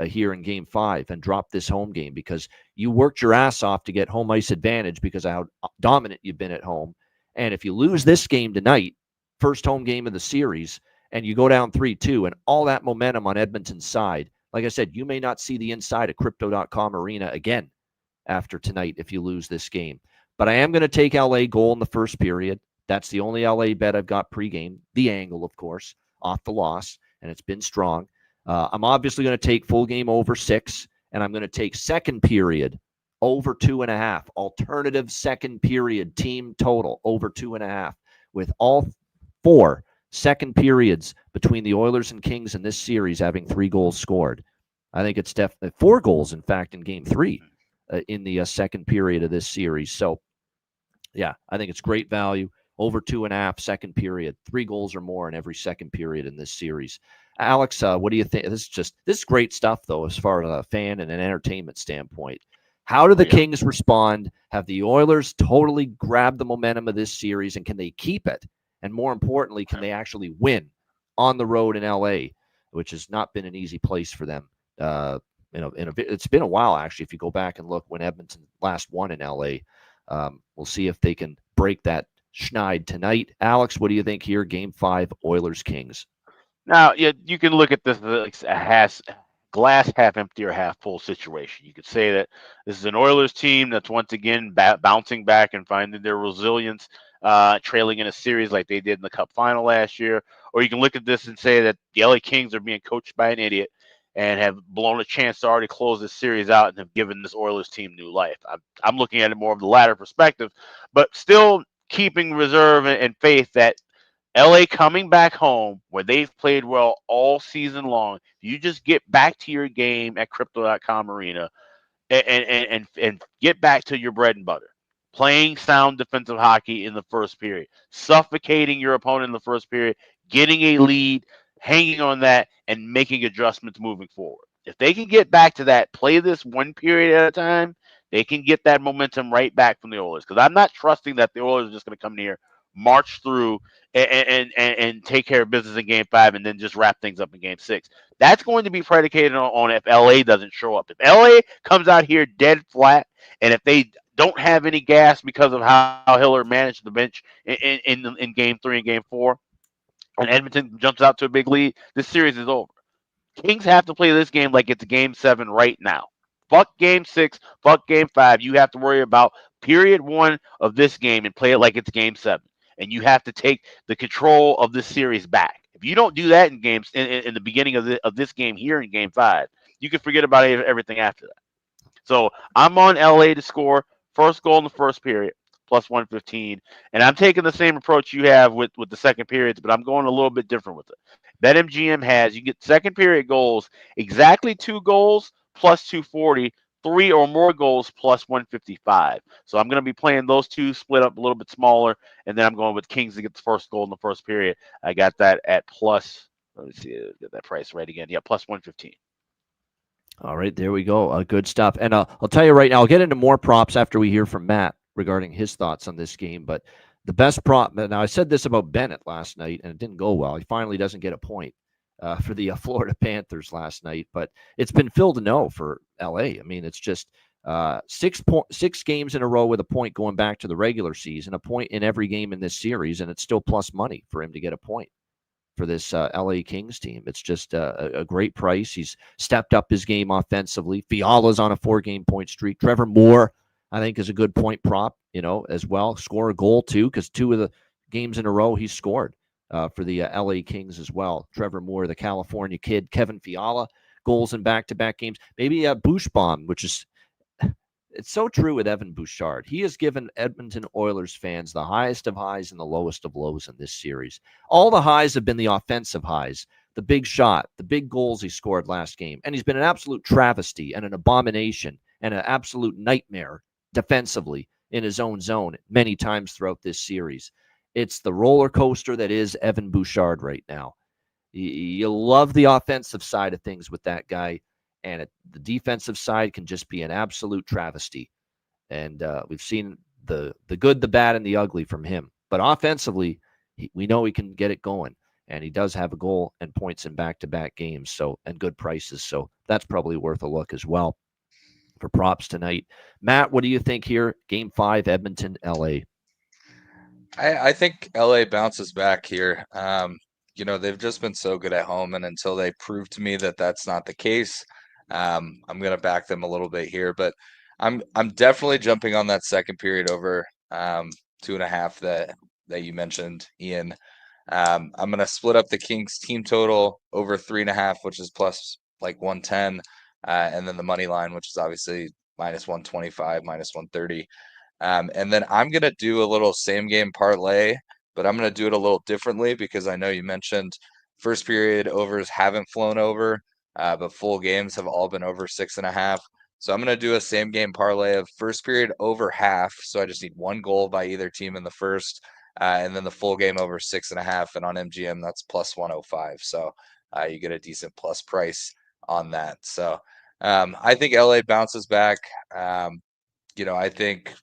here in Game 5 and drop this home game because you worked your ass off to get home ice advantage because of how dominant you've been at home. And if you lose this game tonight, first home game of the series, and you go down 3-2 and all that momentum on Edmonton's side, like I said, you may not see the inside of Crypto.com Arena again after tonight if you lose this game. But I am going to take LA goal in the first period. That's the only LA bet I've got pregame. The angle, of course, off the loss, and it's been strong. I'm obviously going to take full game over 6, and I'm going to take second period over 2.5. Alternative second period team total over 2.5 with all 4 second periods between the Oilers and Kings in this series having 3 goals scored. I think it's definitely 4 goals, in fact, in Game 3 in the second period of this series. So, yeah, I think it's great value. Over 2.5 second period, 3 goals or more in every second period in this series. Alex, what do you think? This is great stuff, though, as far as a fan and an entertainment standpoint. How do the Kings respond? Have the Oilers totally grabbed the momentum of this series, and can they keep it? And more importantly, can they actually win on the road in LA, which has not been an easy place for them? It's been a while, actually, if you go back and look when Edmonton last won in LA. We'll see if they can break that schneid tonight. Alex, what do you think here? Game 5, Oilers-Kings. Now, yeah, you can look at this as a glass half empty or half full situation. You could say that this is an Oilers team that's once again bouncing back and finding their resilience, trailing in a series like they did in the Cup final last year. Or you can look at this and say that the LA Kings are being coached by an idiot and have blown a chance to already close this series out and have given this Oilers team new life. I'm looking at it more of the latter perspective, but still keeping reserve and faith that LA coming back home where they've played well all season long, you just get back to your game at Crypto.com Arena and get back to your bread and butter. Playing sound defensive hockey in the first period, suffocating your opponent in the first period, getting a lead, hanging on that, and making adjustments moving forward. If they can get back to that, play this one period at a time, they can get that momentum right back from the Oilers. Because I'm not trusting that the Oilers are just going to come here, march through, and take care of business in Game 5 and then just wrap things up in Game 6. That's going to be predicated on if LA doesn't show up. If LA comes out here dead flat, and if they don't have any gas because of how Hiller managed the bench in Game 3 and Game 4, and Edmonton jumps out to a big lead, this series is over. Kings have to play this game like it's Game 7 right now. Fuck Game 6, fuck Game 5. You have to worry about period 1 of this game and play it like it's Game 7. And you have to take the control of this series back. If you don't do that in games in the beginning of this game here in Game 5, you can forget about everything after that. So I'm on LA to score first goal in the first period, plus 115. And I'm taking the same approach you have with the second periods, but I'm going a little bit different with it. BetMGM has, you get second period goals, exactly 2 goals plus 240, 3 or more goals plus 155. So I'm going to be playing those two split up a little bit smaller, and then I'm going with Kings to get the first goal in the first period. I got that at plus, let me see, get that price right again. Yeah, plus 115. All right, there we go. Good stuff. And I'll tell you right now, I'll get into more props after we hear from Matt regarding his thoughts on this game. But the best prop, now I said this about Bennett last night, and it didn't go well. He finally doesn't get a point for the Florida Panthers last night. But it's been Phil Deneau for LA. I mean, it's just 6 games in a row with a point going back to the regular season, a point in every game in this series, and it's still plus money for him to get a point for this LA Kings team. It's just a great price. He's stepped up his game offensively. Fiala's on a 4-game point streak. Trevor Moore, I think, is a good point prop, as well. Score a goal, too, because 2 of the games in a row he's scored for the LA Kings as well. Trevor Moore, the California kid. Kevin Fiala, goals in back-to-back games. Maybe Bushbaum, which is it's so true with Evan Bouchard. He has given Edmonton Oilers fans the highest of highs and the lowest of lows in this series. All the highs have been the offensive highs, the big shot, the big goals he scored last game. And he's been an absolute travesty and an abomination and an absolute nightmare defensively in his own zone many times throughout this series. It's the roller coaster that is Evan Bouchard right now. You love the offensive side of things with that guy. And the defensive side can just be an absolute travesty. And we've seen the good, the bad, and the ugly from him. But offensively, we know he can get it going. and he does have a goal and points in back-to-back games, so, and good prices. So that's probably worth a look as well for props tonight. Matt, what do you think here? Game 5, Edmonton, LA. I think LA bounces back here. They've just been so good at home, and until they prove to me that that's not the case, I'm going to back them a little bit here. But I'm definitely jumping on that second period over 2.5 that you mentioned, Ian. I'm going to split up the Kings team total over 3.5, which is plus like 110, and then the money line, which is obviously minus 125, minus 130. And then I'm going to do a little same game parlay, but I'm going to do it a little differently because I know you mentioned first period overs haven't flown over, but full games have all been over 6.5. So I'm going to do a same game parlay of first period over half. So I just need one goal by either team in the first, and then the full game over 6.5. And on MGM, that's plus 105. So you get a decent plus price on that. So I think LA bounces back. I think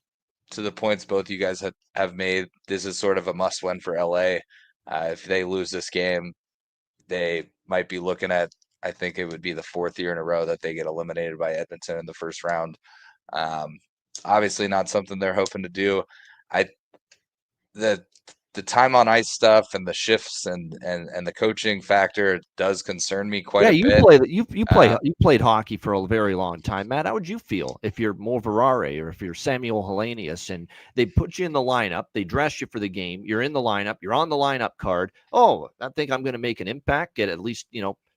to the points both you guys have made, this is sort of a must win for LA. If they lose this game, they might be looking at, I think it would be the 4th year in a row that they get eliminated by Edmonton in the first round. Obviously not something they're hoping to do. The time on ice stuff and the shifts and the coaching factor does concern me quite a bit. You played hockey for a very long time, Matt. How would you feel if you're Mo Verare or if you're Samuel Hellenius and they put you in the lineup, they dress you for the game, you're in the lineup, you're on the lineup card. Oh, I think I'm going to make an impact, get at least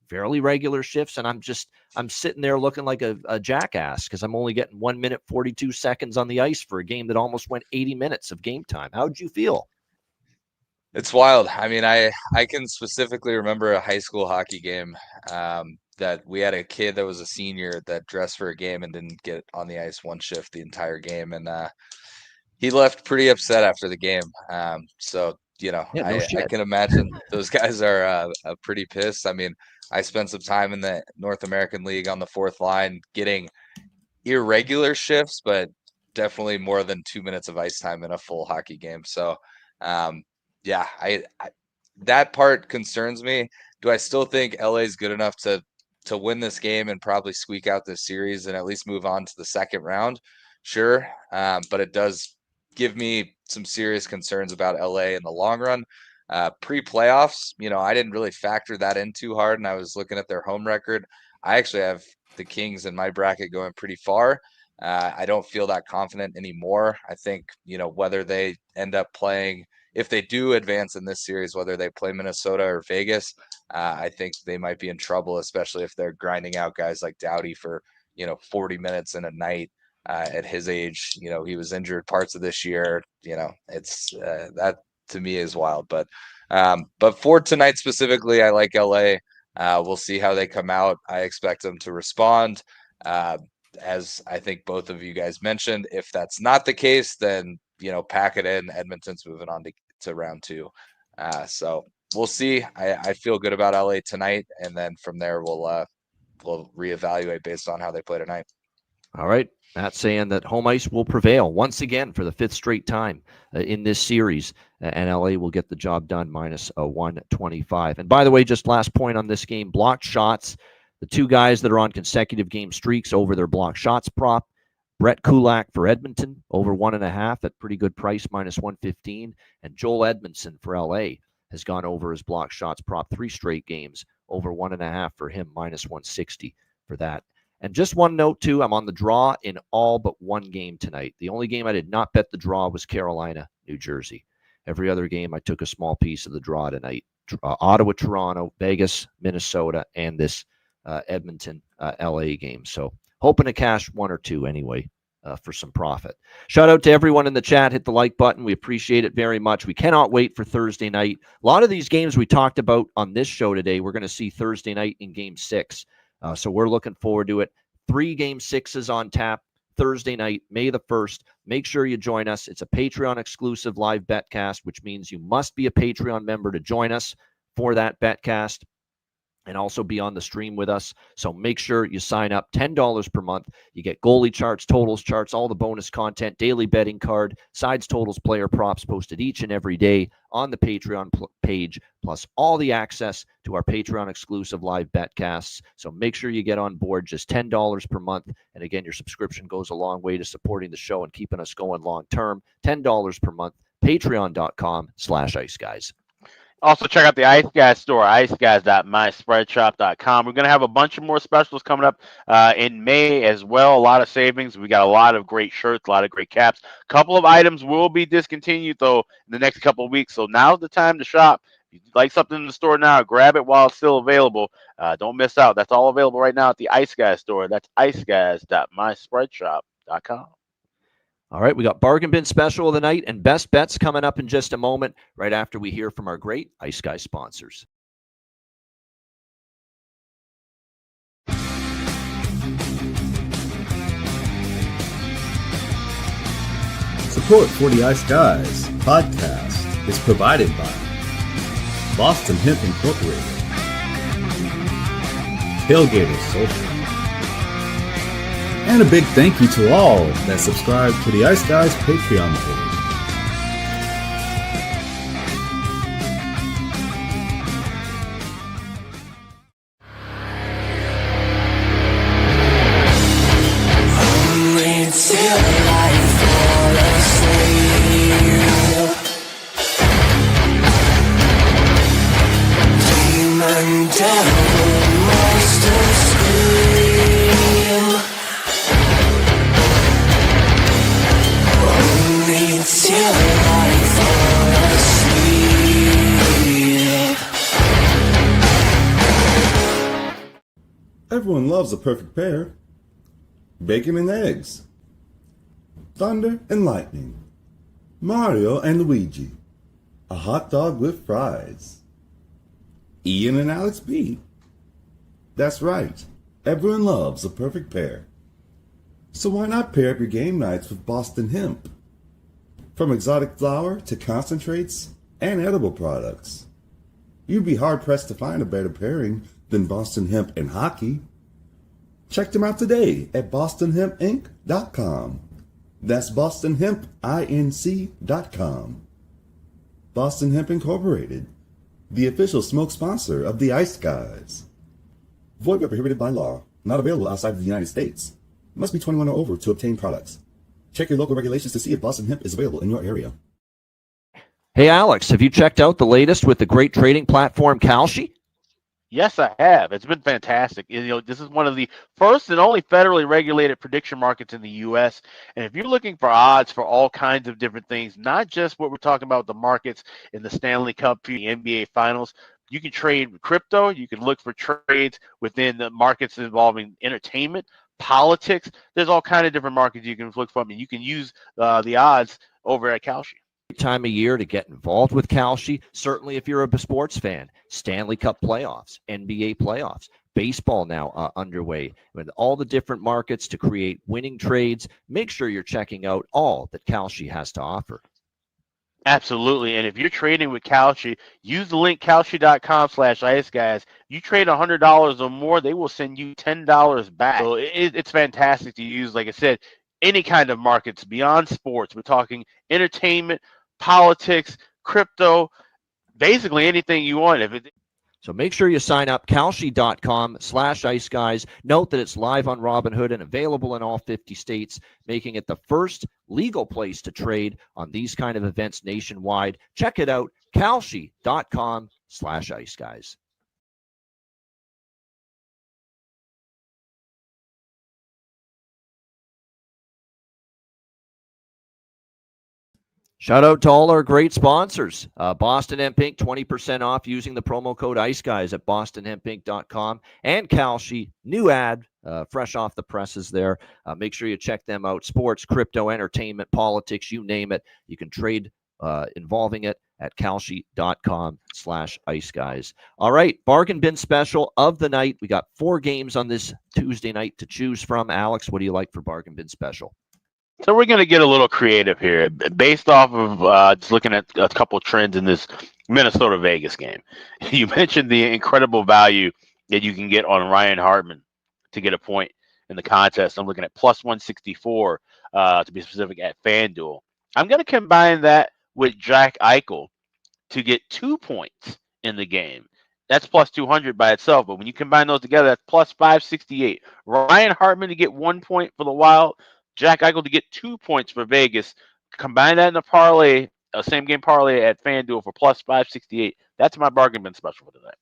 fairly regular shifts, and I'm sitting there looking like a jackass because I'm only getting 1 minute 42 seconds on the ice for a game that almost went 80 minutes of game time. How would you feel? It's wild. I mean, I can specifically remember a high school hockey game that we had a kid that was a senior that dressed for a game and didn't get on the ice one shift the entire game, and he left pretty upset after the game. I can imagine those guys are pretty pissed. I mean, I spent some time in the North American League on the 4th line getting irregular shifts, but definitely more than 2 minutes of ice time in a full hockey game. So yeah, I that part concerns me. Do I still think LA is good enough to win this game and probably squeak out this series and at least move on to the second round? Sure, but it does give me some serious concerns about LA in the long run. Pre-playoffs, I didn't really factor that in too hard, and I was looking at their home record. I actually have the Kings in my bracket going pretty far. I don't feel that confident anymore. I think, whether they end up playing, if they do advance in this series, whether they play Minnesota or Vegas, I think they might be in trouble, especially if they're grinding out guys like Doughty for, 40 minutes in a night at his age. He was injured parts of this year. It's that to me is wild. But for tonight specifically, I like LA. We'll see how they come out. I expect them to respond. As I think both of you guys mentioned, if that's not the case, then pack it in. Edmonton's moving on to round 2. So we'll see. I feel good about LA tonight, and then from there we'll reevaluate based on how they play tonight. All right. Matt saying that home ice will prevail once again for the 5th straight time in this series, and LA will get the job done minus 125. And by the way, just last point on this game, blocked shots. The 2 guys that are on consecutive game streaks over their block shots prop. Brett Kulak for Edmonton, over 1.5 at pretty good price, minus 115. And Joel Edmondson for LA has gone over his block shots prop 3 straight games, over 1.5 for him, minus 160 for that. And just one note, too, I'm on the draw in all but one game tonight. The only game I did not bet the draw was Carolina, New Jersey. Every other game, I took a small piece of the draw tonight. Ottawa, Toronto, Vegas, Minnesota, and this Edmonton, LA game. So hoping to cash 1 or 2 anyway for some profit. Shout out to everyone in the chat. Hit the like button. We appreciate it very much. We cannot wait for Thursday night. A lot of these games we talked about on this show today, we're going to see Thursday night in Game 6. So we're looking forward to it. 3 Game 6s on tap Thursday night, May the 1st. Make sure you join us. It's a Patreon exclusive live betcast, which means you must be a Patreon member to join us for that betcast. and also be on the stream with us. So make sure you sign up. $10 per month. You get goalie charts, totals charts, all the bonus content, daily betting card, sides, totals, player props posted each and every day on the Patreon page, plus all the access to our Patreon exclusive live betcasts. So make sure you get on board. Just $10 per month. And again, your subscription goes a long way to supporting the show and keeping us going long term. $10 per month. Patreon.com/IceGuys. Also, check out the Ice Guys store, iceguys.myspreadshop.com. We're going to have a bunch of more specials coming up in May as well. A lot of savings. We got a lot of great shirts, a lot of great caps. A couple of items will be discontinued, though, in the next couple of weeks. So now's the time to shop. If you like something in the store now, grab it while it's still available. Don't miss out. That's all available right now at the Ice Guys store. That's iceguys.myspreadshop.com. All right, we got Bargain Bin Special of the night and Best Bets coming up in just a moment, right after we hear from our great Ice Guy sponsors. Support for the Ice Guys podcast is provided by Boston Hemp Incorporated, Tailgater Social, and a big thank you to all that subscribe to the Ice Guys Patreon page. Everyone loves a perfect pair. Bacon and eggs. Thunder and lightning. Mario and Luigi. A hot dog with fries. Ian and Alex B. That's right. Everyone loves a perfect pair. So why not pair up your game nights with Boston Hemp? From exotic flower to concentrates and edible products. You'd be hard-pressed to find a better pairing than Boston Hemp and hockey. Check them out today at bostonhempinc.com. That's bostonhempinc.com. Boston Hemp Incorporated, the official smoke sponsor of the Ice Guys. Void where prohibited by law. Not available outside of the United States. Must be 21 or over to obtain products. Check your local regulations to see if Boston Hemp is available in your area. Hey, Alex, have you checked out the latest with the great trading platform Kalshi? Yes, I have. It's been fantastic. This is one of the first and only federally regulated prediction markets in the U.S. And if you're looking for odds for all kinds of different things, not just what we're talking about, the markets in the Stanley Cup, the NBA Finals, you can trade with crypto. You can look for trades within the markets involving entertainment, politics. There's all kinds of different markets you can look from, and you can use the odds over at Kalshi. Time of year to get involved with Kalshi. Certainly if you're a sports fan, Stanley Cup playoffs, NBA playoffs, baseball now underway, with all the different markets to create winning trades. Make sure you're checking out all that Kalshi has to offer. Absolutely. And if you're trading with Kalshi, use the link kalshi.com/iceguys. You trade $100 or more, they will send you $10 back. So it's fantastic to use, like I said, any kind of markets beyond sports. We're talking entertainment, politics, crypto, basically anything you want. So make sure you sign up, kalshi.com/iceguys. Note that it's live on Robinhood and available in all 50 states, making it the first legal place to trade on these kind of events nationwide. Check it out, kalshi.com/iceguys. Shout out to all our great sponsors. Boston Hemp Inc., 20% off using the promo code IceGuys at bostonhempinc.com. And Kalshi, new ad, fresh off the presses there. Make sure you check them out. Sports, crypto, entertainment, politics, you name it. You can trade involving it at kalshi.com/iceguys. All right, bargain bin special of the night. We got 4 games on this Tuesday night to choose from. Alex, what do you like for bargain bin special? So we're going to get a little creative here based off of just looking at a couple of trends in this Minnesota-Vegas game. You mentioned the incredible value that you can get on Ryan Hartman to get a point in the contest. I'm looking at plus 164 to be specific at FanDuel. I'm going to combine that with Jack Eichel to get 2 points in the game. That's plus 200 by itself, but when you combine those together, that's plus 568. Ryan Hartman to get 1 point for the Wild, Jack Eichel to get 2 points for Vegas. Combine that in a parlay, a same game parlay at FanDuel for plus 568. That's my bargain bin special for tonight.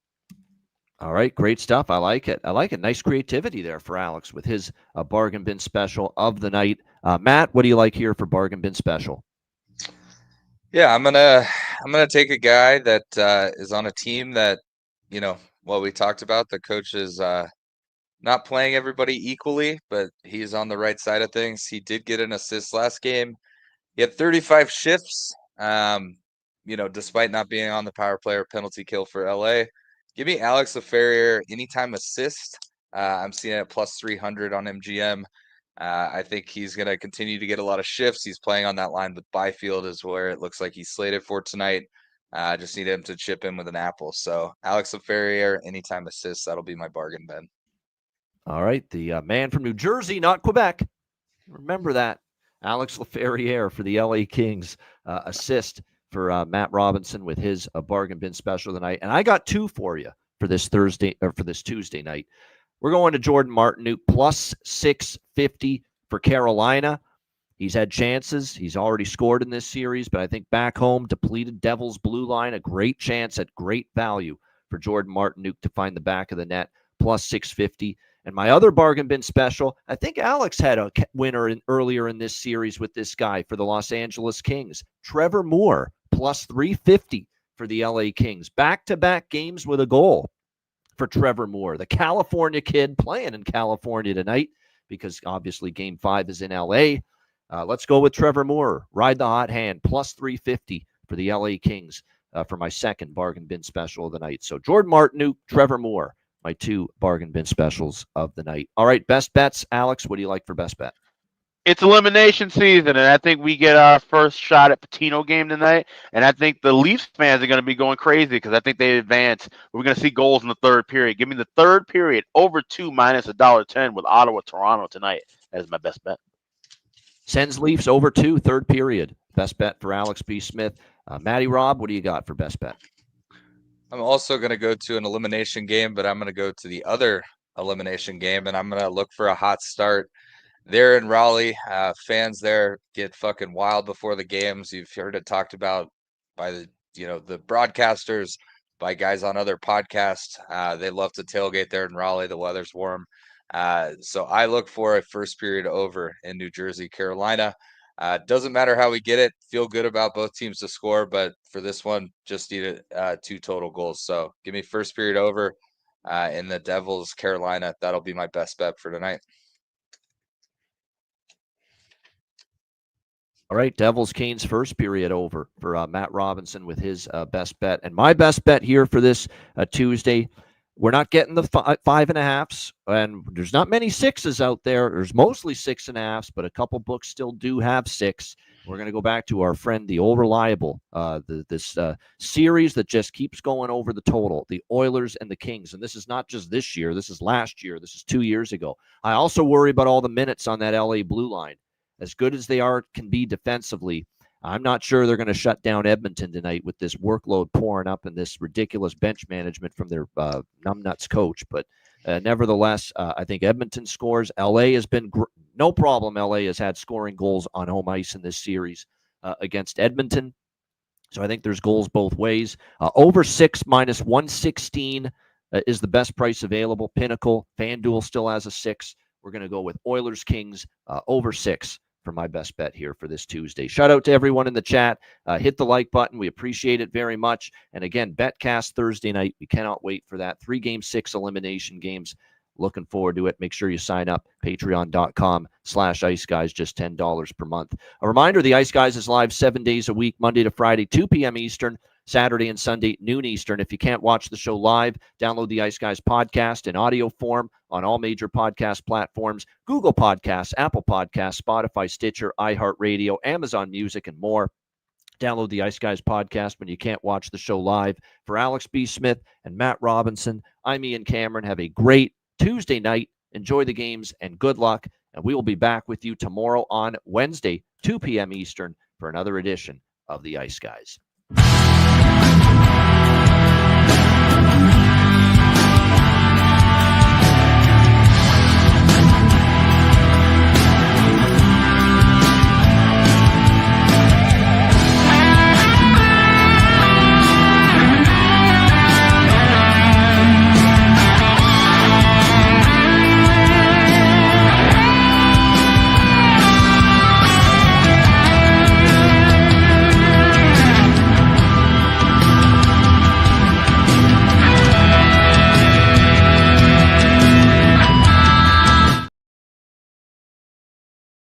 All right, great stuff. I like it. I like it. Nice creativity there for Alex with his bargain bin special of the night. Matt, what do you like here for bargain bin special? Yeah, I'm gonna take a guy that is on a team that, what we talked about. The coach is not playing everybody equally, but he's on the right side of things. He did get an assist last game. He had 35 shifts. Despite not being on the power play or penalty kill for LA. Give me Alex Laferriere anytime assist. I'm seeing it at plus 300 on MGM. I think he's going to continue to get a lot of shifts. He's playing on that line with Byfield is where it looks like he's slated for tonight. Just need him to chip in with an apple. So Alex Laferriere anytime assist. That'll be my bargain bin. All right, the man from New Jersey, not Quebec. Remember that. Alex Laferriere for the LA Kings assist for Matt Robinson with his bargain bin special tonight. And I got 2 for you for this Tuesday night. We're going to Jordan Martinook plus 650 for Carolina. He's had chances. He's already scored in this series, but I think back home, depleted Devils blue line, a great chance at great value for Jordan Martinook to find the back of the net, plus 650. And my other bargain bin special, I think Alex had a winner earlier in this series with this guy for the Los Angeles Kings. Trevor Moore, plus 350 for the LA Kings. Back-to-back games with a goal for Trevor Moore. The California kid playing in California tonight because obviously Game 5 is in LA. Let's go with Trevor Moore. Ride the hot hand, plus 350 for the LA Kings for my second bargain bin special of the night. So Jordan Martinook, Trevor Moore, my 2 bargain bin specials of the night. All right, best bets. Alex, what do you like for best bet? It's elimination season, and I think we get our first shot at Patino game tonight. And I think the Leafs fans are going to be going crazy because I think they advance. We're going to see goals in the third period. Give me the third period over 2 minus $1.10 with Ottawa Toronto tonight. That is my best bet. Sens Leafs over 2, third period. Best bet for Alex B. Smith. Matty Rob, what do you got for best bet? I'm also going to go to an elimination game, but I'm going to go to the other elimination game, and I'm going to look for a hot start. There in Raleigh, fans there get fucking wild before the games. You've heard it talked about by the broadcasters, by guys on other podcasts. They love to tailgate there in Raleigh. The weather's warm. So I look for a first period over in New Jersey, Carolina. Doesn't matter how we get it. Feel good about both teams to score, but for this one, just need 2 total goals. So give me first period over in the Devils, Carolina. That'll be my best bet for tonight. All right, Devils Canes first period over for Matt Robinson with his best bet. And my best bet here for this Tuesday, we're not getting the 5.5s, and there's not many 6s out there. There's mostly 6.5s, but a couple books still do have 6. We're going to go back to our friend, the Old Reliable, this series that just keeps going over the total, the Oilers and the Kings. And this is not just this year. This is last year. This is 2 years ago. I also worry about all the minutes on that LA blue line. As good as they can be defensively, I'm not sure they're going to shut down Edmonton tonight with this workload pouring up and this ridiculous bench management from their numbnuts coach. But nevertheless, I think Edmonton scores. LA has been no problem. LA has had scoring goals on home ice in this series against Edmonton. So I think there's goals both ways. Over 6 minus 116 is the best price available. Pinnacle, FanDuel still has a 6. We're going to go with Oilers Kings over 6 for my best bet here for this Tuesday. Shout out to everyone in the chat. Hit the like button. We appreciate it very much. And again, betcast Thursday night. We cannot wait for that. 3 Game 6 elimination games. Looking forward to it. Make sure you sign up. Patreon.com/Ice Guys, just $10 per month. A reminder, the Ice Guys is live 7 days a week, Monday to Friday, 2 p.m. Eastern, Saturday and Sunday, noon Eastern. If you can't watch the show live, download the Ice Guys podcast in audio form on all major podcast platforms, Google Podcasts, Apple Podcasts, Spotify, Stitcher, iHeartRadio, Amazon Music, and more. Download the Ice Guys podcast when you can't watch the show live. For Alex B. Smith and Matt Robinson, I'm Ian Cameron. Have a great Tuesday night. Enjoy the games and good luck. And we will be back with you tomorrow on Wednesday, 2 p.m. Eastern, for another edition of the Ice Guys.